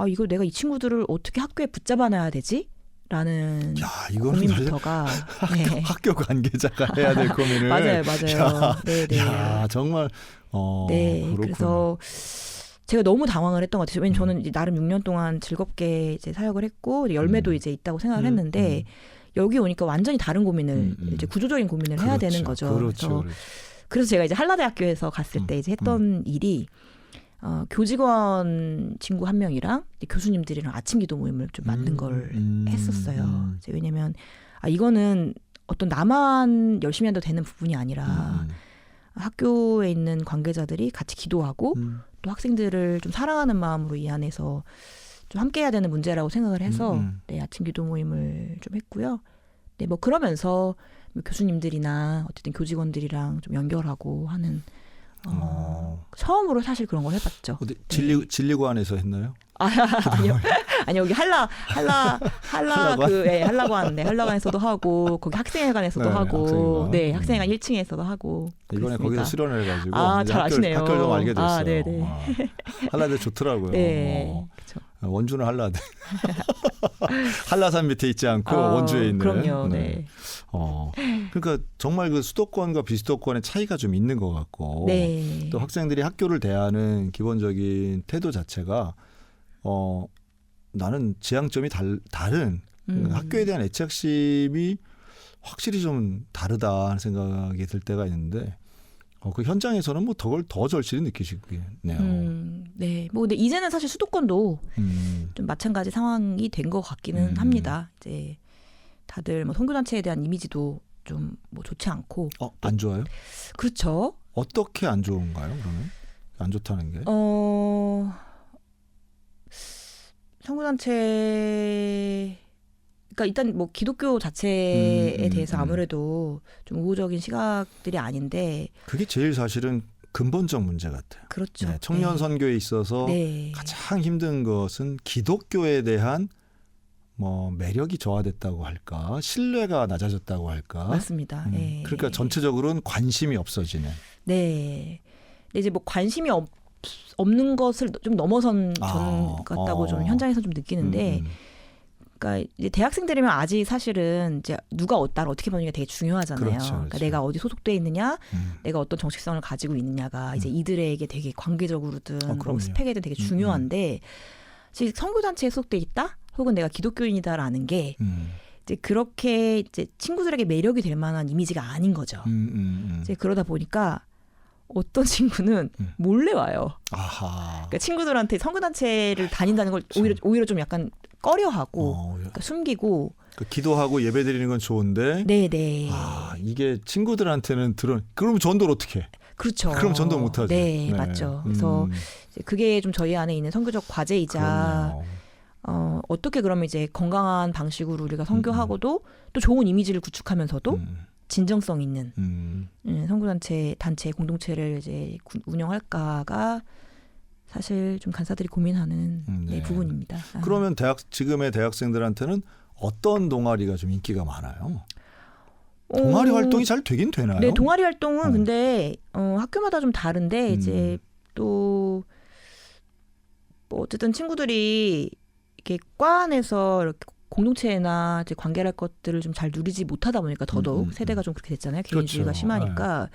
이거 내가 이 친구들을 어떻게 학교에 붙잡아놔야 되지? 라는 고민부터가 네. 학교 관계자가 해야 될 고민을 맞아요. 네네. 야, 정말 네. 그렇구나. 그래서 제가 너무 당황을 했던 것 같아요. 왜냐면 저는 이제 나름 6년 동안 즐겁게 이제 사역을 했고 열매도 이제 있다고 생각을 했는데 여기 오니까 완전히 다른 고민을 이제 구조적인 고민을 해야 되는 거죠. 그래서 제가 이제 한라대학교에서 갔을 때 이제 했던 일이 교직원 친구 한 명이랑 교수님들이랑 아침 기도 모임을 좀 만든 걸 했었어요. 이제 왜냐면 이거는 어떤 나만 열심히 해도 되는 부분이 아니라 학교에 있는 관계자들이 같이 기도하고 또 학생들을 좀 사랑하는 마음으로 이 안에서 좀 함께 해야 되는 문제라고 생각을 해서 네, 아침 기도 모임을 좀 했고요. 네, 뭐 그러면서 교수님들이나 어쨌든 교직원들이랑 좀 연결하고 하는 처음으로 사실 그런 걸 해봤죠. 어디 진리관에서 했나요? 아니요. 아니 여기 한라관에서도 하고 거기 학생회관에서도 하고 네 학생회관 1층에서도 하고 이번에 그랬습니다. 거기서 수련을 해가지고 잘 아시네요. 학교를 좀 알게 됐어요. 네네. 한라대 좋더라고요. 네, 그렇죠. 원주는 한라대. 한라산 밑에 있지 않고 원주에 있는. 그럼요. 네. 그러니까 정말 그 수도권과 비수도권의 차이가 좀 있는 것 같고 네. 또 학생들이 학교를 대하는 기본적인 태도 자체가 나는 지향점이 다른 학교에 대한 애착심이 확실히 좀 다르다 하는 생각이 들 때가 있는데 그 현장에서는 뭐 더 절실히 느끼시겠네요. 네. 뭐 근데 이제는 사실 수도권도 좀 마찬가지 상황이 된 것 같기는 합니다. 이제 다들 뭐 선교단체에 대한 이미지도 좀 뭐 좋지 않고. 안 좋아요? 그렇죠. 어떻게 안 좋은가요? 그러면 안 좋다는 게? 선교단체 그러니까 일단 뭐 기독교 자체에 대해서 아무래도 좀 우호적인 시각들이 아닌데 그게 제일 사실은 근본적 문제 같아요. 그렇죠. 네, 청년 선교에 있어서 가장 힘든 것은 기독교에 대한 뭐 매력이 저하됐다고 할까, 신뢰가 낮아졌다고 할까. 맞습니다. 그러니까 전체적으로는 관심이 없어지는. 네. 근데 이제 뭐 관심이 없는 것을 좀 넘어선 전 같다고 좀 현장에서 좀 느끼는데. 그러니까 이제 대학생들이면 아직 사실은 이제 누가 나를 어떻게 보느냐가 되게 중요하잖아요. 그렇죠. 그러니까 내가 어디 소속돼 있느냐, 내가 어떤 정체성을 가지고 있느냐가 이제 이들에게 되게 관계적으로든 뭐 스펙에든 되게 중요한데, 지금 선교단체에 소속돼 있다, 혹은 내가 기독교인이다라는 게 이제 그렇게 이제 친구들에게 매력이 될 만한 이미지가 아닌 거죠. 이제 그러다 보니까 어떤 친구는 몰래 와요. 그러니까 친구들한테 선교단체를 다닌다는 걸 오히려 좀 약간 꺼려하고 그러니까 숨기고. 기도하고 예배드리는 건 좋은데. 네네. 이게 친구들한테는 그럼 전도를 어떻게 해? 그렇죠. 그럼 전도 못하지. 네, 맞죠. 그래서 그게 좀 저희 안에 있는 선교적 과제이자 어떻게 그러면 이제 건강한 방식으로 우리가 선교하고도 또 좋은 이미지를 구축하면서도 진정성 있는 선교단체 공동체를 이제 운영할까가 사실 좀 간사들이 고민하는 네. 부분입니다. 그러면 지금의 대학생들한테는 어떤 동아리가 좀 인기가 많아요? 동아리 활동이 잘 되긴 되나요? 네, 동아리 활동은 근데 학교마다 좀 다른데 이제 또 뭐 어쨌든 친구들이 이렇게 과 안에서 이렇게 공동체나 이제 관계할 것들을 좀 잘 누리지 못하다 보니까 더더욱 세대가 좀 그렇게 됐잖아요. 개인주의가 그렇죠. 심하니까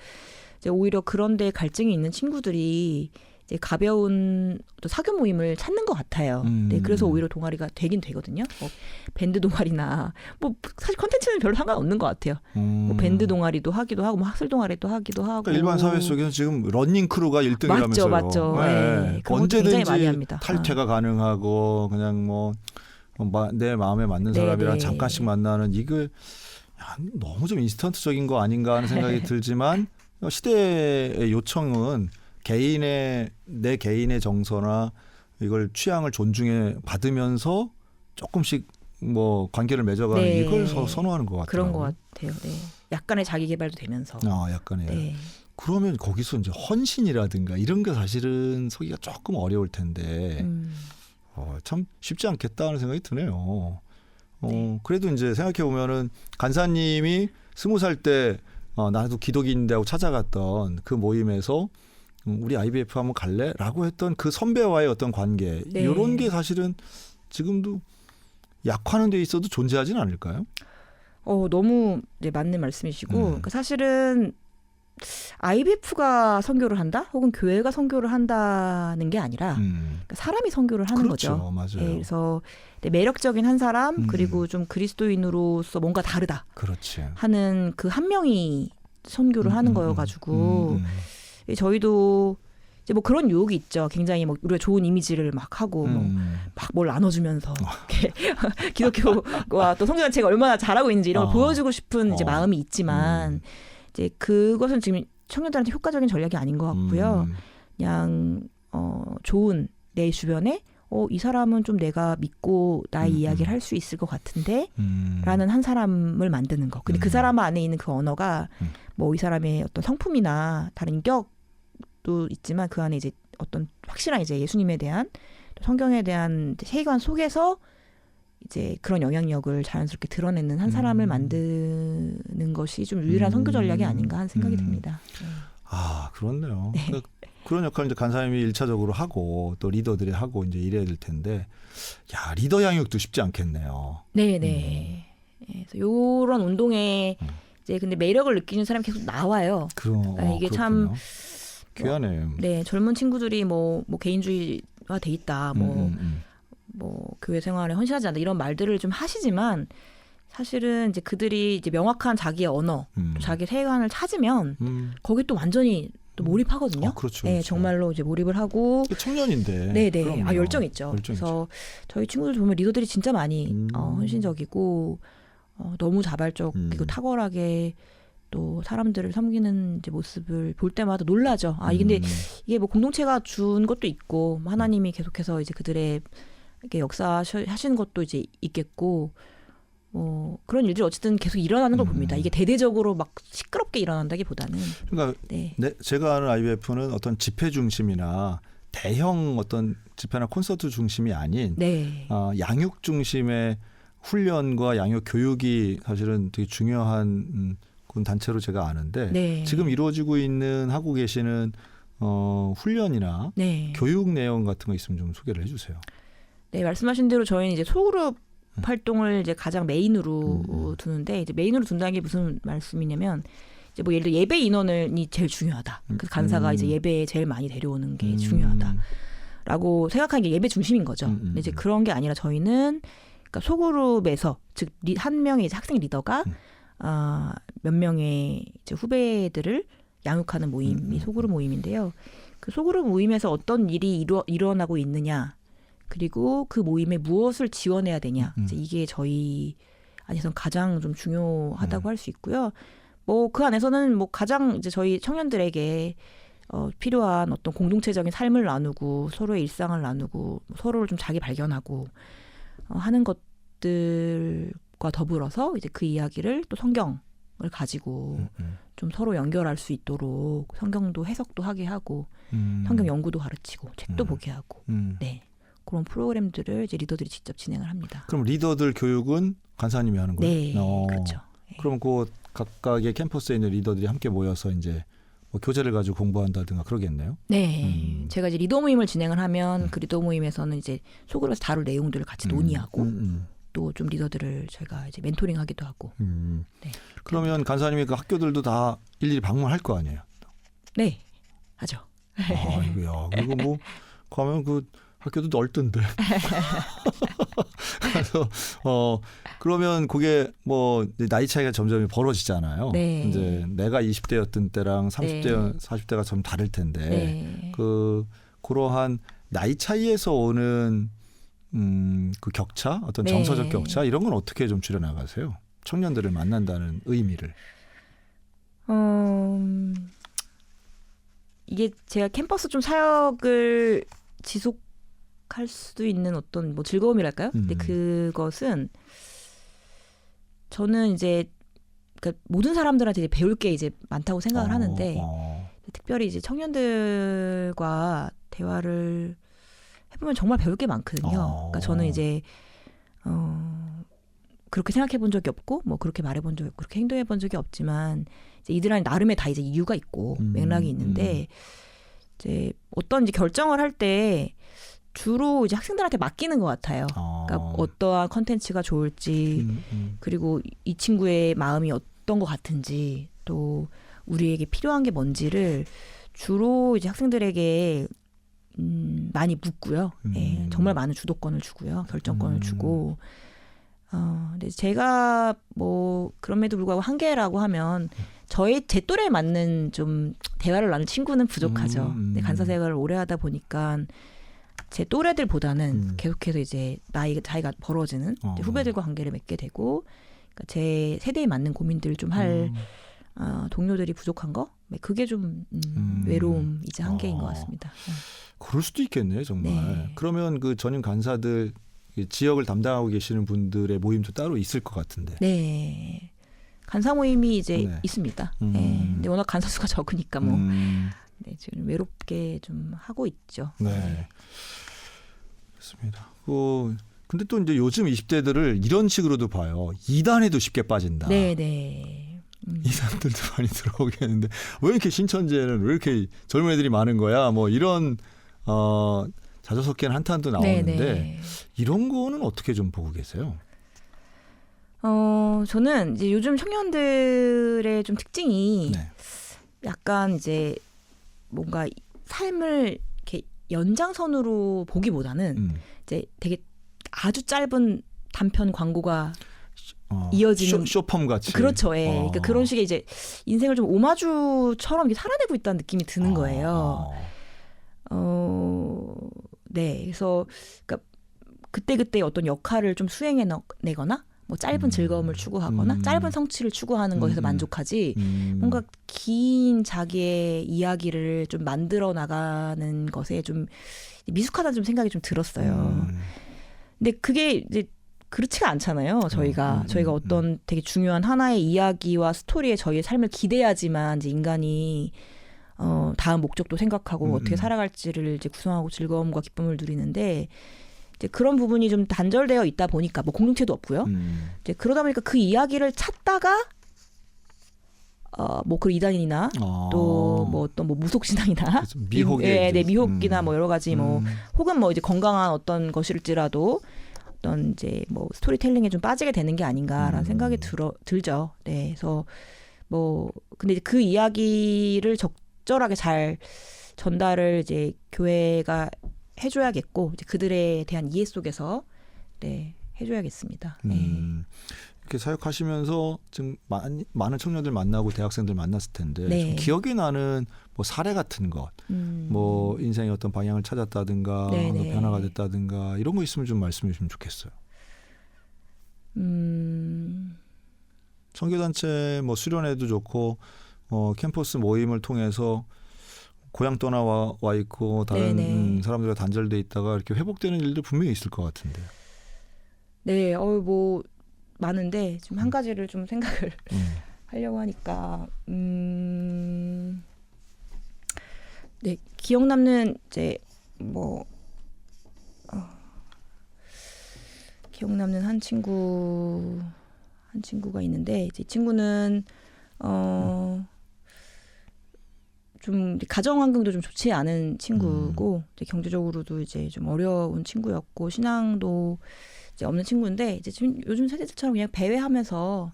이제 오히려 그런데 갈증이 있는 친구들이 이제 가벼운 또 사교 모임을 찾는 것 같아요. 네, 그래서 오히려 동아리가 되긴 되거든요. 밴드 동아리나 뭐 사실 컨텐츠는 별로 상관없는 것 같아요. 뭐 밴드 동아리도 하기도 하고 뭐 학술 동아리도 하기도 하고. 그러니까 일반 사회 속에서 지금 러닝 크루가 1등이라면서요. 맞죠. 네. 언제든지 탈퇴가 가능하고 그냥 뭐 내 마음에 맞는 사람이랑 잠깐씩 만나는 이거 너무 좀 인스턴트적인 거 아닌가 하는 생각이 들지만 시대의 요청은 내 개인의 정서나 이걸 취향을 존중해 받으면서 조금씩 뭐 관계를 맺어가는 이걸 선호하는 것 같아요. 그런 것 같아요. 네. 약간의 자기 개발도 되면서. 약간의. 네. 그러면 거기서 이제 헌신이라든가 이런 게 사실은 서기가 조금 어려울 텐데 참 쉽지 않겠다 하는 생각이 드네요. 그래도 이제 생각해 보면은 간사님이 20살 때 나도 기독인인데 하고 찾아갔던 그 모임에서 우리 IBF 한번 갈래? 라고 했던 그 선배와의 어떤 관계 이런 게 사실은 지금도 약화하는 데 있어도 존재하진 않을까요? 너무 맞는 말씀이시고 그러니까 사실은 IBF가 선교를 한다? 혹은 교회가 선교를 한다는 게 아니라 그러니까 사람이 선교를 하는 거죠. 맞아요. 그래서 매력적인 한 사람 그리고 좀 그리스도인으로서 뭔가 다르다 하는 그 한 명이 선교를 하는 거여가지고 저희도 이제 뭐 그런 유혹이 있죠. 굉장히 뭐 우리가 좋은 이미지를 막 하고 막 뭘 나눠주면서 기독교와 또 선교단체가 얼마나 잘하고 있는지 이런 걸 보여주고 싶은 이제 마음이 있지만 이제 그것은 지금 청년들한테 효과적인 전략이 아닌 것 같고요. 그냥 좋은 내 주변에 이 사람은 좀 내가 믿고 나의 이야기를 할 수 있을 것 같은데 라는 한 사람을 만드는 거. 근데 그 사람 안에 있는 그 언어가 뭐 이 사람의 어떤 성품이나 다른 인격도 있지만 그 안에 이제 어떤 확실한 이제 예수님에 대한 성경에 대한 세계관 속에서 이제 그런 영향력을 자연스럽게 드러내는 한 사람을 만드는 것이 좀 유일한 선교 전략이 아닌가 하는 생각이 듭니다. 그렇네요. 그러니까 그런 역할을 이제 간사님이 1차적으로 하고 또 리더들이 하고 이제 이래야 될 텐데, 리더 양육도 쉽지 않겠네요. 네네. 그래서 이런 운동에 이제 근데 매력을 느끼는 사람이 계속 나와요. 이게 그렇군요. 참 귀하네요. 네, 젊은 친구들이 뭐 개인주의화 돼 있다, 뭐 교회 생활에 헌신하지 않는다 이런 말들을 좀 하시지만 사실은 이제 그들이 이제 명확한 자기의 언어, 자기 세계관을 찾으면 거기 또 완전히 또 몰입하거든요. 그렇죠, 네, 그렇죠. 정말로 이제 몰입을 하고. 청년인데. 네네. 열정 있죠. 그래서 저희 친구들 보면 리더들이 진짜 많이 헌신적이고 너무 자발적이고 탁월하게 또 사람들을 섬기는 이제 모습을 볼 때마다 놀라죠. 근데 이게 뭐 공동체가 준 것도 있고 하나님이 계속해서 이제 그들의 이렇게 역사하시는 것도 이제 있겠고. 그런 일들이 어쨌든 계속 일어나는 걸 봅니다. 이게 대대적으로 막 시끄럽게 일어난다기보다는. 그러니까 제가 아는 IBF는 어떤 집회 중심이나 대형 어떤 집회나 콘서트 중심이 아닌 양육 중심의 훈련과 양육 교육이 사실은 되게 중요한 그런 단체로 제가 아는데 지금 이루어지고 있는 하고 계시는 훈련이나 교육 내용 같은 거 있으면 좀 소개를 해주세요. 네, 말씀하신 대로 저희는 이제 소그룹 활동을 이제 가장 메인으로 두는데 이제 메인으로 둔다는 게 무슨 말씀이냐면 이제 뭐 예를 들어 예배 인원이 제일 중요하다. 그래서 간사가 이제 예배에 제일 많이 데려오는 게 중요하다라고 생각하는 게 예배 중심인 거죠. 근데 이제 그런 게 아니라 저희는 그러니까 소그룹에서 즉 한 명의 이제 학생 리더가 몇 명의 이제 후배들을 양육하는 모임이 소그룹 모임인데요. 그 소그룹 모임에서 어떤 일이 일어나고 있느냐. 그리고 그 모임에 무엇을 지원해야 되냐. 이제 이게 저희 안에서는 가장 좀 중요하다고 할 수 있고요. 뭐 그 안에서는 뭐 가장 이제 저희 청년들에게 필요한 어떤 공동체적인 삶을 나누고 서로의 일상을 나누고 서로를 좀 자기 발견하고 하는 것들과 더불어서 이제 그 이야기를 또 성경을 가지고 좀 서로 연결할 수 있도록 성경도 해석도 하게 하고 성경 연구도 가르치고 책도 보게 하고 네. 그런 프로그램들을 이제 리더들이 직접 진행을 합니다. 그럼 리더들 교육은 간사님이 하는 거예요? 네, 그렇죠. 네. 그럼 그 각각의 캠퍼스에 있는 리더들이 함께 모여서 이제 뭐 교재를 가지고 공부한다든가 그러겠네요. 네, 제가 이제 리더 모임을 진행을 하면 그 리더 모임에서는 이제 속으로 다룰 내용들을 같이 논의하고 또 좀 리더들을 저희가 이제 멘토링하기도 하고. 네, 그러면 간사님이 그 학교들도 다 일일이 방문할 거 아니에요? 네, 하죠. 아이고야, 그리고 뭐 가면 그 학교도 넓던데. 그래서 그러면 그게 뭐 나이 차이가 점점 벌어지잖아요. 네. 이제 내가 20대였던 때랑 30대, 네. 40대가 좀 다를 텐데 네. 그러한 나이 차이에서 오는 그 격차, 어떤 네. 정서적 격차 이런 건 어떻게 좀 줄여나가세요? 청년들을 만난다는 의미를. 이게 제가 캠퍼스 좀 사역을 지속할 수도 있는 어떤 뭐 즐거움이랄까요? 근데 그것은 저는 이제 그러니까 모든 사람들한테 이제 배울 게 이제 많다고 생각을 하는데 특별히 이제 청년들과 대화를 해보면 정말 배울 게 많거든요. 그러니까 저는 이제 그렇게 생각해 본 적이 없고 뭐 그렇게 말해 본 적이 없고 그렇게 행동해 본 적이 없지만 이제 이들한테 나름의 다 이제 이유가 있고 맥락이 있는데 이제 어떤 이제 결정을 할 때 주로 이제 학생들한테 맡기는 것 같아요. 그러니까 어떠한 컨텐츠가 좋을지 그리고 이 친구의 마음이 어떤 것 같은지 또 우리에게 필요한 게 뭔지를 주로 이제 학생들에게 많이 묻고요. 예, 정말 많은 주도권을 주고요. 결정권을 주고. 근데 제가 뭐 그럼에도 불구하고 한계라고 하면 제 또래에 맞는 좀 대화를 나눈 친구는 부족하죠. 근데 간사 생활을 오래 하다 보니까 제 또래들보다는 계속해서 이제 차이가 벌어지는 후배들과 관계를 맺게 되고 그러니까 제 세대에 맞는 고민들을 좀 할 동료들이 부족한 거 그게 좀 외로움이자 한계인 것 같습니다. 그럴 수도 있겠네요, 정말. 네. 그러면 그 전임 간사들 지역을 담당하고 계시는 분들의 모임도 따로 있을 것 같은데. 네. 간사 모임이 이제 네. 있습니다. 네. 근데 워낙 간사 수가 적으니까 뭐 네, 지금 외롭게 좀 하고 있죠. 네. 그렇습니다. 근데 또 이제 요즘 20대들을 이런 식으로도 봐요. 이단에도 쉽게 빠진다. 네, 네. 이단들도 많이 들어오겠는데 왜 이렇게 신천지에는 왜 이렇게 젊은 애들이 많은 거야? 뭐 이런 자주 섞인 한탄도 나오는데 네. 이런 거는 어떻게 좀 보고 계세요? 저는 이제 요즘 청년들의 좀 특징이 네. 약간 이제 뭔가 삶을 이렇게 연장선으로 보기보다는 이제 되게 아주 짧은 단편 광고가 이어지는 쇼펌 같이. 그렇죠. 예. 그러니까 그런 식의 이제 인생을 좀 오마주처럼 이렇게 살아내고 있다는 느낌이 드는 거예요. 네. 그래서 그러니까 그때그때 어떤 역할을 좀 수행해 내거나 뭐 짧은 즐거움을 추구하거나 짧은 성취를 추구하는 것에서 만족하지 뭔가 긴 자기의 이야기를 좀 만들어 나가는 것에 좀 미숙하다는 좀 생각이 좀 들었어요. 근데 그게 이제 그렇지가 않잖아요. 저희가 어떤 되게 중요한 하나의 이야기와 스토리에 저희의 삶을 기대야지만 이제 인간이 다음 목적도 생각하고 어떻게 살아갈지를 이제 구성하고 즐거움과 기쁨을 누리는데 이제 그런 부분이 좀 단절되어 있다 보니까 뭐 공동체도 없고요. 이제 그러다 보니까 그 이야기를 찾다가 뭐 그 이단이나 또 뭐 어떤 뭐 무속신앙이나 미혹의 네, 미혹이나 뭐 여러 가지 뭐 혹은 뭐 이제 건강한 어떤 것일지라도 어떤 이제 뭐 스토리텔링에 좀 빠지게 되는 게 아닌가라는 생각이 들죠. 네, 그래서 뭐 근데 이제 그 이야기를 적절하게 잘 전달을 이제 교회가 해줘야겠고 이제 그들에 대한 이해 속에서 네 해줘야겠습니다. 이렇게 사역하시면서 지금 많은 청년들 만나고 대학생들 만났을 텐데 네. 좀 기억에 나는 뭐 사례 같은 것, 뭐 인생의 어떤 방향을 찾았다든가 뭐 변화가 됐다든가 이런 거 있으면 좀 말씀해 주시면 좋겠어요. 선교단체 뭐 수련회도 좋고 캠퍼스 모임을 통해서 고향 떠나와 있고 다른 사람들과 단절돼 있다가 이렇게 회복되는 일도 분명히 있을 것 같은데. 네, 뭐 많은데 지금 한 가지를 좀 생각을 하려고 하니까 네, 기억 남는 이제 뭐 기억 남는 한 친구가 있는데 이제 이 친구는 좀 가정 환경도 좀 좋지 않은 친구고 이제 경제적으로도 이제 좀 어려운 친구였고 신앙도 이제 없는 친구인데 이제 지금 요즘 세대들처럼 그냥 배회하면서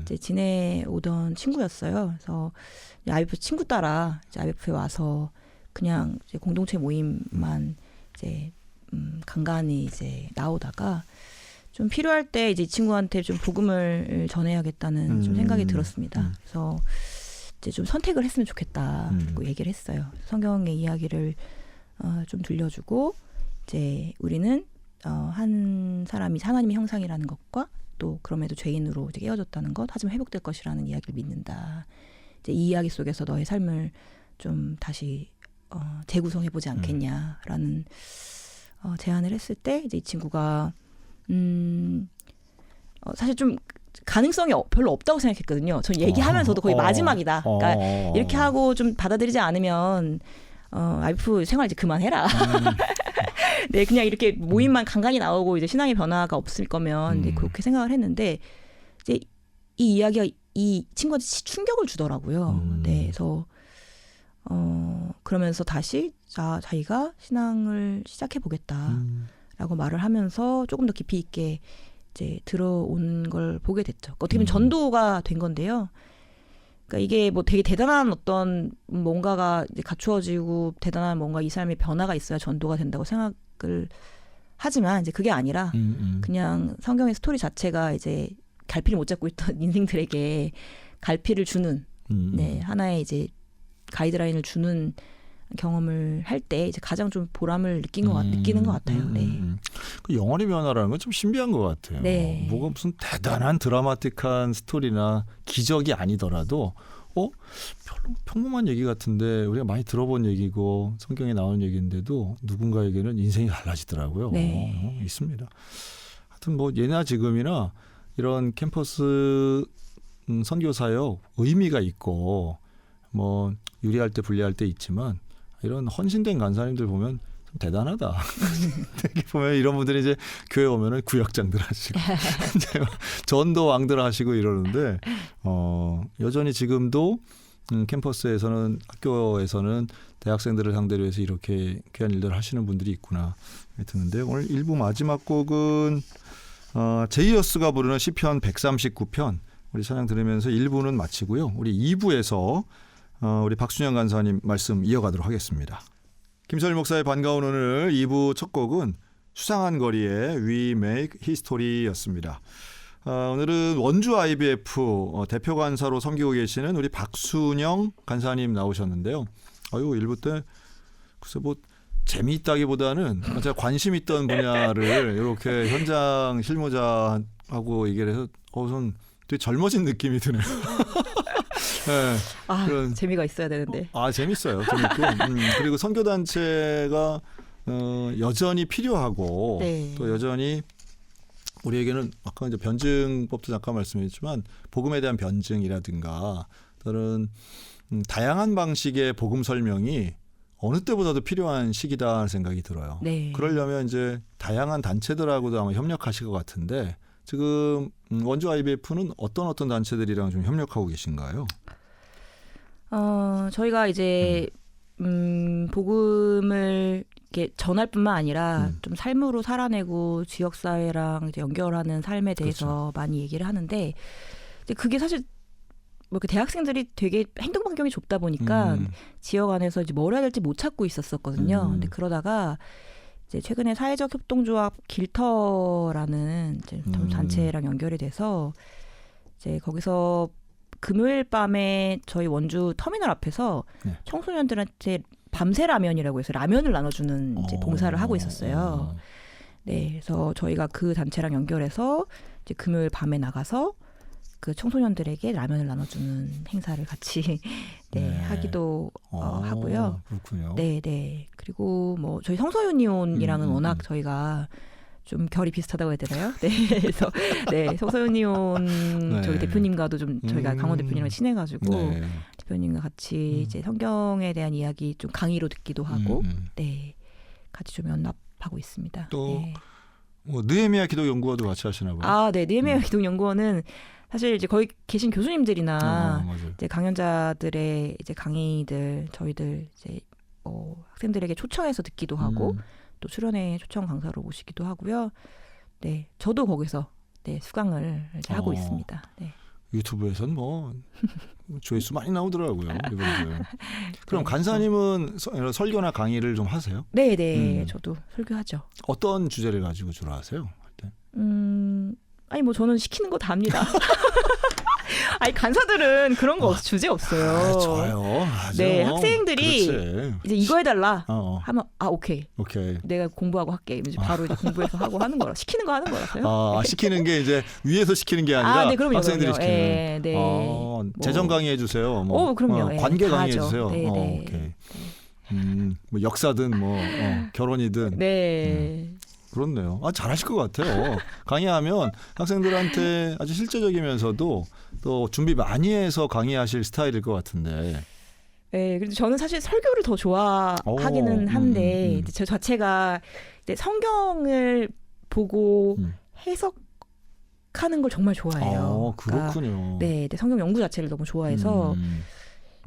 이제 지내오던 친구였어요. 그래서 IBF 친구 따라 이제 IBF에 와서 그냥 이제 공동체 모임만 이제 간간히 이제 나오다가 좀 필요할 때 이제 이 친구한테 좀 복음을 전해야겠다는 좀 생각이 들었습니다. 그래서 이제 좀 선택을 했으면 좋겠다고 얘기를 했어요. 성경의 이야기를 좀 들려주고 이제 우리는 한 사람이 하나님의 형상이라는 것과 또 그럼에도 죄인으로 이제 깨어졌다는 것, 하지만 회복될 것이라는 이야기를 믿는다. 이제 이 이야기 속에서 너의 삶을 좀 다시 재구성해보지 않겠냐라는 제안을 했을 때 이제 이 친구가 사실 좀 가능성이 별로 없다고 생각했거든요. 전 얘기하면서도 거의 마지막이다. 그러니까 이렇게 하고 좀 받아들이지 않으면 IBF 생활 이제 그만해라. 네, 그냥 이렇게 모임만 간간히 나오고 이제 신앙의 변화가 없을 거면 이제 그렇게 생각을 했는데 이제 이 이야기가 이 친구한테 충격을 주더라고요. 네, 그래서 그러면서 다시 자기가 신앙을 시작해 보겠다라고 말을 하면서 조금 더 깊이 있게 이제 들어온 걸 보게 됐죠. 어떻게 보면 전도가 된 건데요. 그러니까 이게 뭐 되게 대단한 어떤 뭔가가 이제 갖추어지고 대단한 뭔가 이 삶의 변화가 있어야 전도가 된다고 생각을 하지만 이제 그게 아니라 그냥 성경의 스토리 자체가 이제 갈피를 못 잡고 있던 인생들에게 갈피를 주는 네, 하나의 이제 가이드라인을 주는 경험을 할 때 이제 가장 좀 보람을 느끼는 것 같아요. 네. 그 영혼의 변화라는 건 좀 신비한 것 같아요. 네. 뭐가 무슨 대단한 드라마틱한 스토리나 기적이 아니더라도 별로 평범한 얘기 같은데 우리가 많이 들어본 얘기고 성경에 나오는 얘기인데도 누군가에게는 인생이 달라지더라고요. 네. 있습니다. 하여튼 뭐 예나 지금이나 이런 캠퍼스 선교사역 의미가 있고 뭐 유리할 때 불리할 때 있지만 이런 헌신된 간사님들 보면 좀 대단하다. 되게 보면 이런 분들이 이제 교회 오면은 구역장들 하시고 전도 왕들 하시고 이러는데 여전히 지금도 캠퍼스에서는 학교에서는 대학생들을 상대로 해서 이렇게 귀한 일들을 하시는 분들이 있구나 드는데 오늘 1부 마지막 곡은 제이어스가 부르는 시편 139편 우리 찬양 들으면서 1부는 마치고요. 우리 2부에서 우리 박순영 간사님 말씀 이어가도록 하겠습니다. 김선일 목사의 반가운 오늘 2부 첫 곡은 수상한 거리의 We Make History였습니다. 오늘은 원주 IBF 대표 간사로 섬기고 계시는 우리 박순영 간사님 나오셨는데요. 1부 때 글쎄 뭐 재미있다기보다는 제가 관심 있던 분야를 이렇게 현장 실무자하고 얘기를 해서 우선 되게 젊어진 느낌이 드네요. 네, 그런 재미가 있어야 되는데. 재밌어요. 재밌고. 그리고 선교단체가 여전히 필요하고 네. 또 여전히 우리에게는 아까 이제 변증법도 잠깐 말씀했지만 복음에 대한 변증이라든가 또는 다양한 방식의 복음 설명이 어느 때보다도 필요한 시기다 생각이 들어요. 네. 그러려면 이제 다양한 단체들하고도 아마 협력하실 것 같은데 지금 원주 IBF는 어떤 단체들이랑 좀 협력하고 계신가요? 저희가 이제 복음을 이렇게 전할 뿐만 아니라 좀 삶으로 살아내고 지역 사회랑 이제 연결하는 삶에 대해서 그렇죠. 많이 얘기를 하는데 이제 그게 사실 뭐 이렇게 대학생들이 되게 행동 반경이 좁다 보니까 지역 안에서 이제 뭘 해야 될지 못 찾고 있었거든요. 근데 그러다가 이제 최근에 사회적 협동조합 길터라는 이제 단체랑 연결이 돼서 이제 거기서 금요일 밤에 저희 원주 터미널 앞에서 네. 청소년들한테 밤새 라면이라고 해서 라면을 나눠주는 이제 봉사를 하고 있었어요. 네, 그래서 저희가 그 단체랑 연결해서 이제 금요일 밤에 나가서 그 청소년들에게 라면을 나눠주는 행사를 같이 하기도 하고요. 그렇군요. 네. 그리고 뭐 저희 성서유니온이랑은 워낙 저희가 좀 결이 비슷하다고 해야 되나요? 네, 그래서 네 송소연이온 네. 저희 대표님과도 좀 저희가 강원 대표님이랑 친해가지고 네. 대표님과 같이 이제 성경에 대한 이야기 좀 강의로 듣기도 하고 네 같이 좀 연합하고 있습니다. 또 네. 뭐 느헤미야 기독 연구원도 같이 하시나 봐요. 아, 네, 느헤미야 기독 연구원은 사실 이제 거기 계신 교수님들이나 맞아요. 이제 강연자들의 이제 강의들 저희들 이제 학생들에게 초청해서 듣기도 하고 또 수련회 초청 강사로 오시기도 하고요. 네, 저도 거기서 네, 수강을 이제 하고 있습니다. 네. 유튜브에선 뭐 조회수 많이 나오더라고요. 이분들. 그럼 간사님은 설교나 강의를 좀 하세요? 네, 네, 저도 설교하죠. 어떤 주제를 가지고 주로 하세요? 할 때? 아니 뭐 저는 시키는 거 다 합니다. 아니 간사들은 그런 거 주제 없어요. 아, 좋아요. 아주. 네, 학생들이 그렇지. 이제 이거 해달라 하면 오케이. 내가 공부하고 할게. 이제 바로 이제 공부해서 하고 하는 거라 시키는 거 하는 거라서요. 시키는 게 이제 위에서 시키는 게 아니라 네, 그럼요, 학생들이 그럼요. 시키는. 네. 뭐, 재정 강의해 주세요. 뭐, 그럼요. 관계 다 강의해 하죠. 주세요. 네, 네. 오케이. 뭐 역사든 뭐 결혼이든. 네. 그렇네요. 잘하실 것 같아요. 강의하면 학생들한테 아주 실제적이면서도 또 준비 많이 해서 강의하실 스타일일 것 같은데. 네, 그래도 저는 사실 설교를 더 좋아하기는 한데 저 자체가 이제 성경을 보고 해석하는 걸 정말 좋아해요. 그렇군요. 그러니까, 네, 성경 연구 자체를 너무 좋아해서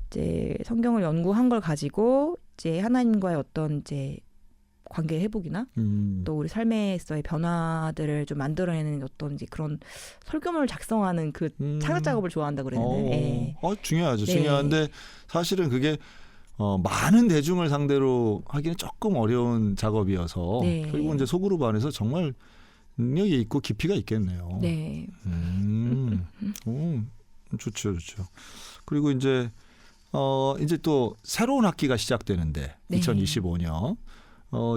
이제 성경을 연구한 걸 가지고 이제 하나님과의 어떤 이제 관계 회복이나 또 우리 삶에서의 변화들을 좀 만들어내는 어떤 이제 그런 설교문을 작성하는 그 창작 작업을 좋아한다 그랬는데. 네. 중요하죠. 네. 중요한데 사실은 그게 많은 대중을 상대로 하기는 조금 어려운 작업이어서 네. 결국 이제 소그룹 안에서 정말 능력이 있고 깊이가 있겠네요. 네. 좋죠. 그리고 이제 또 새로운 학기가 시작되는데 네. 2025년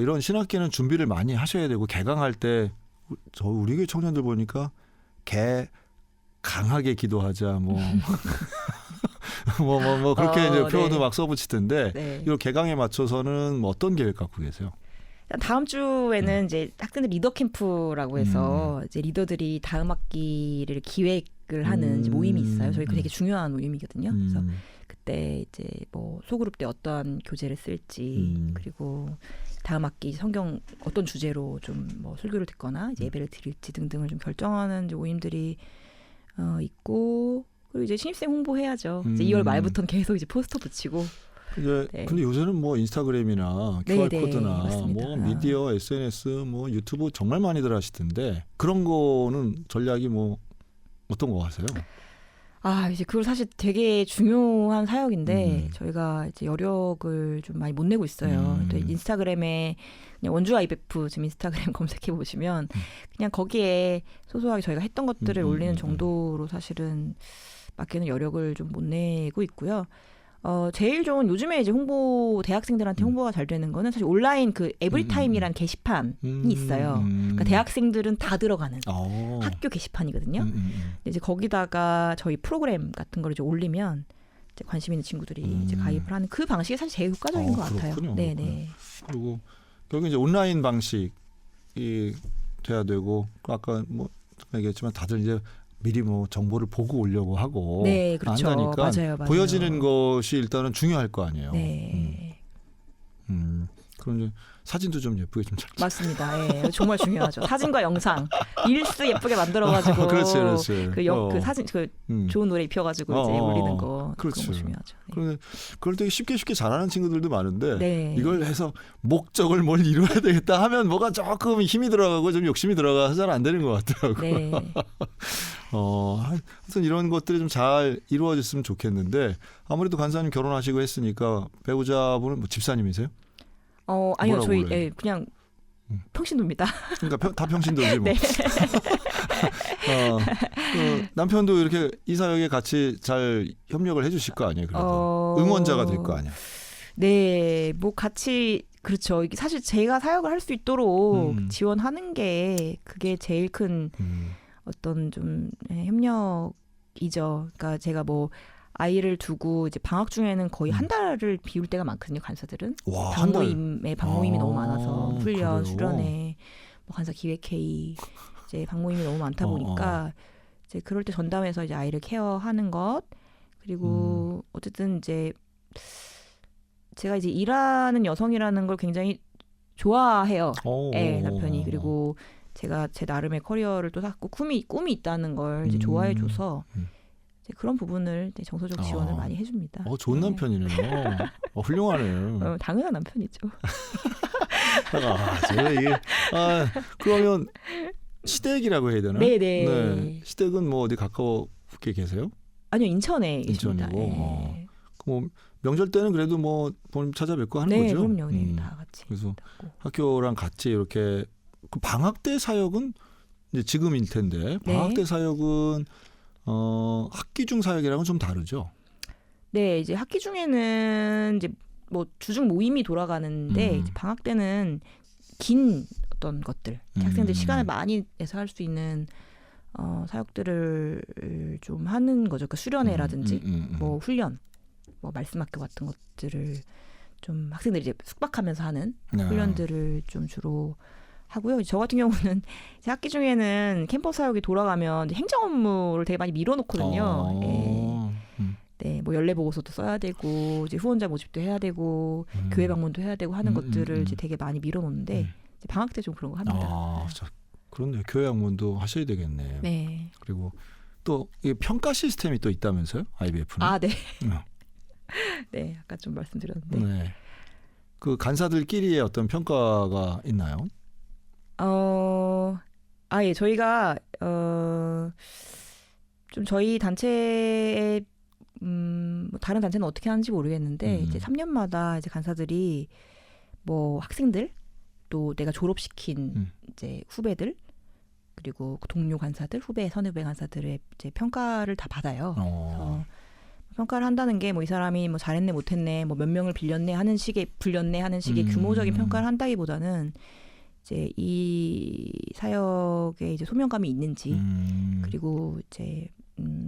이런 신학기는 준비를 많이 하셔야 되고 개강할 때 우리 교회 청년들 보니까 강하게 기도하자 뭐 그렇게 이제 표현도 네. 막 써붙이던데 네. 이 개강에 맞춰서는 뭐 어떤 계획 갖고 계세요? 다음 주에는 이제 학생들 리더 캠프라고 해서 이제 리더들이 다음 학기를 기획을 하는 이제 모임이 있어요. 저희 그 되게 중요한 모임이거든요. 그래서 그때 이제 뭐 소그룹 때 어떠한 교재를 쓸지 그리고 다음 학기 성경 어떤 주제로 좀 뭐 설교를 듣거나 이제 예배를 드릴지 등등을 좀 결정하는 이제 모임들이 있고 그리고 이제 신입생 홍보해야죠. 이제 2월 말부터는 계속 이제 포스터 붙이고. 네. 근데 요새는 뭐 인스타그램이나 네, QR 코드나 네, 뭐 미디어, SNS, 뭐 유튜브 정말 많이들 하시던데 그런 거는 전략이 뭐 어떤 거 하세요? 이제 그걸 사실 되게 중요한 사역인데 저희가 이제 여력을 좀 많이 못 내고 있어요. 또 인스타그램에 그냥 원주 IBF 지금 인스타그램 검색해 보시면 그냥 거기에 소소하게 저희가 했던 것들을 올리는 정도로 사실은 밖에는 여력을 좀 못 내고 있고요. 제일 좋은 요즘에 이제 대학생들한테 홍보가 잘 되는 거는 사실 온라인 그 에브리타임이란 게시판이 있어요. 그러니까 대학생들은 다 들어가는 학교 게시판이거든요. 이제 거기다가 저희 프로그램 같은 걸 이제 올리면 이제 관심 있는 친구들이 이제 가입을 하는 그 방식이 사실 제일 효과적인 것 같아요. 네네. 그리고 결국 이제 온라인 방식이 돼야 되고 아까 뭐 얘기했지만 다들 이제 미리 뭐 정보를 보고 오려고 하고 네, 그렇죠. 한다니까 맞아요. 보여지는 것이 일단은 중요할 거 아니에요. 네. 그럼 이제 사진도 좀 예쁘게 좀 맞습니다. 예, 정말 중요하죠. 사진과 영상, 릴스 예쁘게 만들어가지고 그렇지. 그 사진 좋은 노래 입혀가지고 이제 올리는 거 그렇죠. 그런 거 중요하죠. 네. 그걸 되게 쉽게 잘하는 친구들도 많은데 네. 이걸 해서 목적을 뭘 이루어야 되겠다 하면 뭐가 조금 힘이 들어가고 좀 욕심이 들어가서 잘 안 되는 것 같더라고요. 네. 하여튼 이런 것들이 좀 잘 이루어졌으면 좋겠는데 아무래도 간사님 결혼하시고 했으니까 배우자분은 뭐 집사님이세요? 아니요, 저희 불러요? 그냥 평신도입니다. 그러니까 다 평신도지 뭐. 네. 남편도 이렇게 이 사역에 같이 잘 협력을 해주실 거 아니에요? 그래도 응원자가 될 거 아니에요? 네, 뭐 같이 그렇죠. 이게 사실 제가 사역을 할 수 있도록 지원하는 게 그게 제일 큰 어떤 좀 협력이죠. 그러니까 제가 뭐 아이를 두고 이제 방학 중에는 거의 한 달을 비울 때가 많거든요. 간사들은 와, 방모임이 너무 많아서 훈련, 그래요? 수련회 뭐 간사 기획회의 이제 방모임이 너무 많다 보니까 이제 그럴 때 전담해서 이제 아이를 케어하는 것 그리고 어쨌든 이제 제가 이제 일하는 여성이라는 걸 굉장히 좋아해요. 예, 남편이. 그리고 제가 제 나름의 커리어를 또 쌓고 꿈이 있다는 걸 이제 좋아해줘서 이제 그런 부분을 이제 정서적 지원을 많이 해줍니다. 좋은 남편이네요. 훌륭하네요. 당연한 남편이죠. 제가 이게 그러면 시댁이라고 해야 되나? 네네. 네. 시댁은 뭐 어디 가까웠게 계세요? 아니요, 인천에 계십니다. 인천이고. 뭐 명절 때는 그래도 뭐 부모님 찾아뵙고 하는 네, 거죠? 그럼요. 네, 다 같이. 그래서 하고. 학교랑 같이 이렇게 그 방학 때 사역은 이제 지금일 텐데 방학 때 사역은 학기 중 사역이랑은 좀 다르죠? 네, 이제 학기 중에는 이제 뭐 주중 모임이 돌아가는데 이제 방학 때는 긴 어떤 것들 학생들 시간을 많이 내서 할 수 있는 사역들을 좀 하는 거죠. 그러니까 수련회라든지 뭐 훈련, 뭐 말씀학교 같은 것들을 좀 학생들이 이제 숙박하면서 하는 훈련들을 좀 주로 하고요. 저 같은 경우는 이제 학기 중에는 캠퍼스 사역이 돌아가면 이제 행정 업무를 되게 많이 밀어놓거든요. 네, 뭐 연례 보고서도 써야 되고 이제 후원자 모집도 해야 되고 교회 방문도 해야 되고 하는 것들을 이제 되게 많이 밀어놓는데 이제 방학 때 좀 그런 거 합니다. 그런데 교회 방문도 하셔야 되겠네. 네. 그리고 또 이게 평가 시스템이 또 있다면서요? IBF는? 네. 네, 아까 좀 말씀드렸는데. 네. 그 간사들끼리의 어떤 평가가 있나요? 예, 저희가 좀 저희 단체에 뭐 다른 단체는 어떻게 하는지 모르겠는데 이제 3년마다 이제 간사들이 뭐 학생들 또 내가 졸업시킨 이제 후배들 그리고 동료 간사들, 후배, 선후배 간사들의 이제 평가를 다 받아요. 그래서 평가를 한다는 게 뭐 이 사람이 뭐 잘했네, 못했네, 뭐 몇 명을 빌렸네 하는 식의 불렸네 하는 식의 규모적인 평가를 한다기보다는 이제 이 사역에 이제 소명감이 있는지 그리고 이제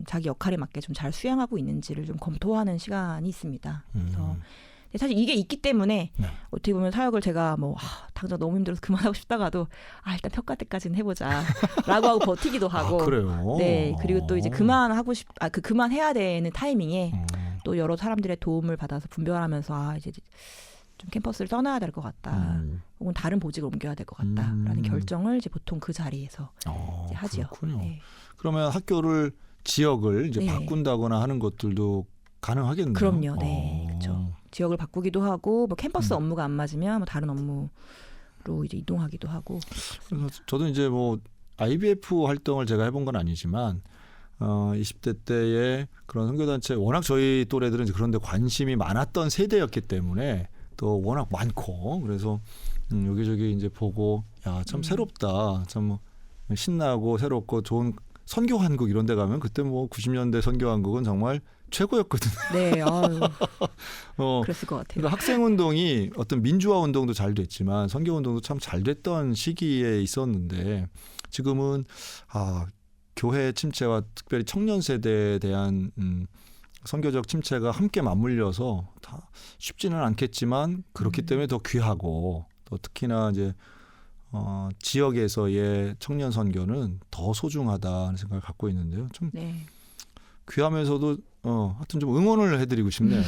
자기 역할에 맞게 좀 잘 수행하고 있는지를 좀 검토하는 시간이 있습니다. 그래서 사실 이게 있기 때문에 어떻게 보면 사역을 제가 뭐 당장 너무 힘들어서 그만하고 싶다가도 일단 평가 때까지는 해보자라고 하고 버티기도 하고. 그래요? 네, 그리고 또 이제 그만해야 되는 타이밍에 또 여러 사람들의 도움을 받아서 분별하면서 이제 좀 캠퍼스를 떠나야 될 것 같다. 혹은 다른 보직을 옮겨야 될 것 같다라는 결정을 이제 보통 그 자리에서 이제 하지요. 그렇군요. 네. 그러면 학교를 지역을 이제 바꾼다거나 하는 것들도 가능하겠네요. 그럼요. 네, 그렇죠. 지역을 바꾸기도 하고 뭐 캠퍼스 업무가 안 맞으면 뭐 다른 업무로 이제 이동하기도 하고. 그래서 저도 이제 뭐 IBF 활동을 제가 해본 건 아니지만 20대 때에 그런 선교단체 워낙 저희 또래들은 이제 그런 데 관심이 많았던 세대였기 때문에 또 워낙 많고 그래서 여기저기 이제 보고 참 새롭다, 참 신나고 새롭고 좋은 선교한국 이런 데 가면 그때 뭐 90년대 선교한국은 정말 최고였거든요. 네, 그랬을 것 같아요. 그러니까 학생운동이 어떤 민주화 운동도 잘 됐지만 선교운동도 참 잘 됐던 시기에 있었는데 지금은 교회 침체와 특별히 청년 세대에 대한 선교적 침체가 함께 맞물려서 다 쉽지는 않겠지만 그렇기 때문에 더 귀하고 또 특히나 이제 지역에서의 청년 선교는 더 소중하다는 생각을 갖고 있는데요. 좀 귀하면서도 하여튼 좀 응원을 해드리고 싶네요.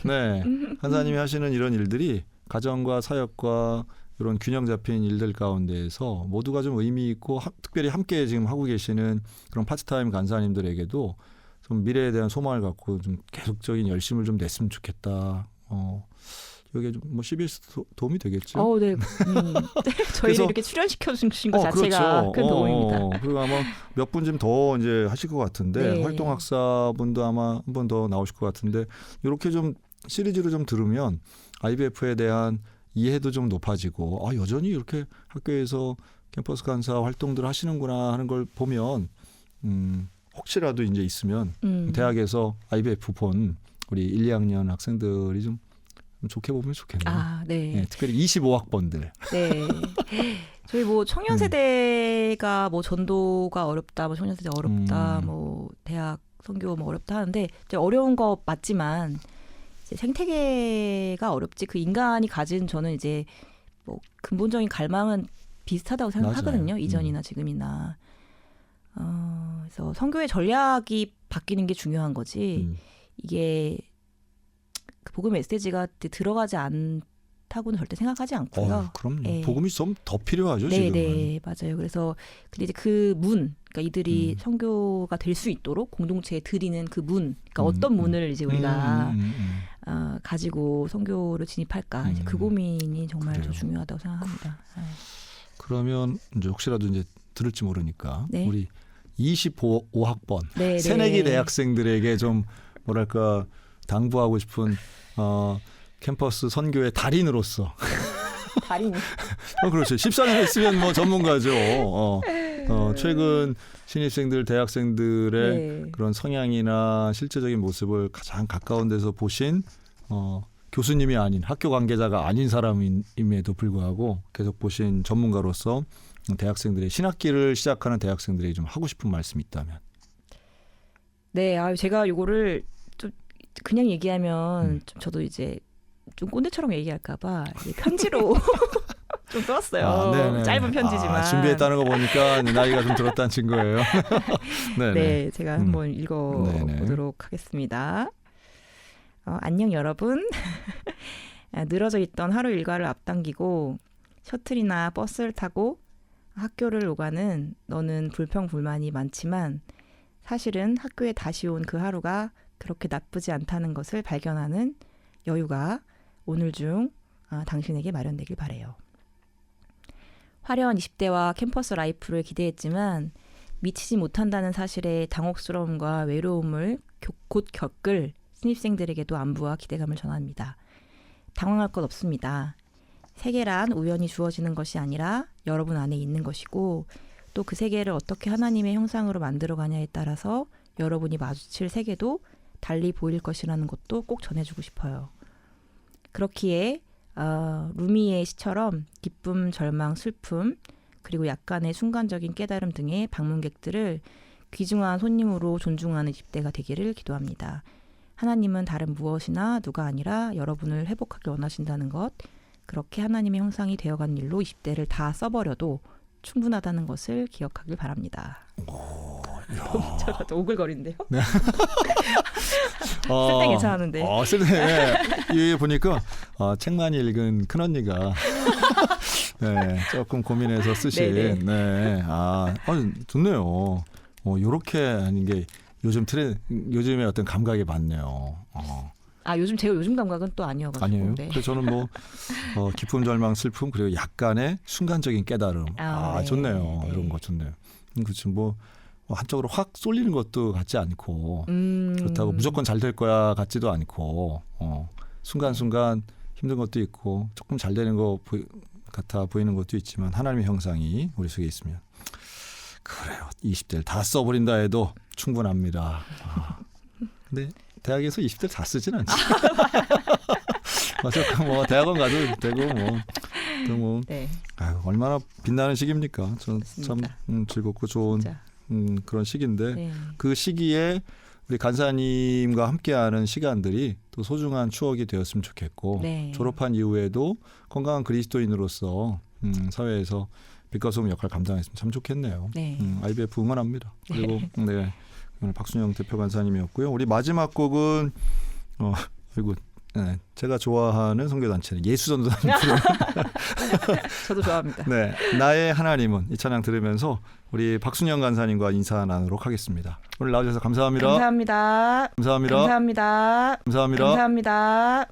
네, 간사님이 하시는 이런 일들이 가정과 사역과 이런 균형 잡힌 일들 가운데에서 모두가 좀 의미 있고 특별히 함께 지금 하고 계시는 그런 파트타임 간사님들에게도 좀 미래에 대한 소망을 갖고 좀 계속적인 열심을 좀 냈으면 좋겠다. 여기에 좀 뭐 CBS 도움이 되겠죠? 네. 저희를 이렇게 출연시켜 주신 것 자체가 그렇죠. 큰 도움입니다. 그리고 아마 몇 분 좀 더 이제 하실 것 같은데 활동학사분도 아마 한 번 더 나오실 것 같은데 이렇게 좀 시리즈로 좀 들으면 IBF에 대한 이해도 좀 높아지고 여전히 이렇게 학교에서 캠퍼스 간사 활동들 하시는구나 하는 걸 보면 혹시라도 이제 있으면 대학에서 IBF 본 우리 1, 2학년 학생들이 좀 좋게 보면 좋겠네요. 네, 특별히 25학번들. 네. 저희 뭐 청년 세대가 뭐 전도가 어렵다, 뭐 청년 세대 어렵다, 뭐 대학 선교 뭐 어렵다 하는데 이제 어려운 거 맞지만 이제 생태계가 어렵지 그 인간이 가진 저는 이제 뭐 근본적인 갈망은 비슷하다고 생각하거든요. 맞아요. 이전이나 지금이나. 그래서 선교의 전략이 바뀌는 게 중요한 거지. 이게 그 복음 메시지가 들어가지 않다고는 절대 생각하지 않고요. 그럼요. 예. 복음이 좀 더 필요하죠. 네, 지금은. 네, 맞아요. 그래서 근데 이제 그 문, 그러니까 이들이 선교가 될 수 있도록 공동체에 드리는 그 문, 그러니까 어떤 문을 이제 우리가 가지고 선교를 진입할까, 이제 그 고민이 정말 그래요. 더 중요하다고 생각합니다. 그러면 이제 혹시라도 이제 들을지 모르니까 네. 우리 25학번 네, 새내기 네. 대학생들에게 좀 뭐랄까 당부하고 싶은 캠퍼스 선교의 달인으로서 달인. 그렇죠. 14년 했으면 뭐 전문가죠. 최근 신입생들 대학생들의 네. 그런 성향이나 실제적인 모습을 가장 가까운 데서 보신 교수님이 아닌 학교 관계자가 아닌 사람임에도 불구하고 계속 보신 전문가로서 대학생들의 신학기를 시작하는 대학생들에게 좀 하고 싶은 말씀이 있다면. 네, 제가 요거를 좀 그냥 얘기하면 좀 저도 이제 좀 꼰대처럼 얘기할까봐 편지로 좀 썼어요. 네네. 짧은 편지지만. 준비했다는 거 보니까 나이가 좀 들었다는 증거예요. 네네. 네, 제가 한번 읽어보도록 하겠습니다. 안녕 여러분. 늘어져 있던 하루 일과를 앞당기고 셔틀이나 버스를 타고 학교를 오가는 너는 불평불만이 많지만 사실은 학교에 다시 온 그 하루가 그렇게 나쁘지 않다는 것을 발견하는 여유가 오늘 중 당신에게 마련되길 바래요. 화려한 20대와 캠퍼스 라이프를 기대했지만 미치지 못한다는 사실에 당혹스러움과 외로움을 곧 겪을 신입생들에게도 안부와 기대감을 전합니다. 당황할 것 없습니다. 세계란 우연히 주어지는 것이 아니라 여러분 안에 있는 것이고 또 그 세계를 어떻게 하나님의 형상으로 만들어가냐에 따라서 여러분이 마주칠 세계도 달리 보일 것이라는 것도 꼭 전해주고 싶어요. 그렇기에 루미의 시처럼 기쁨, 절망, 슬픔 그리고 약간의 순간적인 깨달음 등의 방문객들을 귀중한 손님으로 존중하는 20대가 되기를 기도합니다. 하나님은 다른 무엇이나 누가 아니라 여러분을 회복하기 원하신다는 것, 그렇게 하나님의 형상이 되어간 일로 20대를 다 써버려도 충분하다는 것을 기억하길 바랍니다. 제가 또 오글거린데요? 네. 쓸 때 괜찮았는데. 쓸 때 이 보니까 책만 읽은 큰 언니가 네, 조금 고민해서 쓰신. 네네. 네. 좋네요. 요렇게 하는 게 요즘의 어떤 감각이 맞네요. 제가 요즘 감각은 또 아니어가지고. 아니에요. 네. 그래서 저는 기쁨, 절망, 슬픔 그리고 약간의 순간적인 깨달음. 네. 좋네요. 네. 이런 거 좋네요. 그렇죠. 한쪽으로 확 쏠리는 것도 같지 않고 그렇다고 무조건 잘 될 거야 같지도 않고 순간순간 힘든 것도 있고 조금 잘 되는 거 같아 보이는 것도 있지만 하나님의 형상이 우리 속에 있으면 그래요. 20대를 다 써버린다 해도 충분합니다. 근데 대학에서 20대를 다 쓰진 않지. 맞아. 대학원 가도 되고 네. 얼마나 빛나는 시기입니까? 참 맞습니다. 즐겁고 좋은 그런 시기인데 네. 그 시기에 우리 간사님과 함께하는 시간들이 또 소중한 추억이 되었으면 좋겠고 네. 졸업한 이후에도 건강한 그리스도인으로서 사회에서 빛과 소금 역할을 감당했으면 참 좋겠네요. 네. IBF 응원합니다. 그리고 네. 오늘 박순영 대표 간사님이었고요. 우리 마지막 곡은 네, 제가 좋아하는 선교단체는 예수전도단님 프로그램. 저도 좋아합니다. 네, 나의 하나님은 이 찬양 들으면서 우리 박순영 간사님과 인사 나누도록 하겠습니다. 오늘 나와주셔서 감사합니다. 감사합니다. 감사합니다. 감사합니다. 감사합니다. 감사합니다.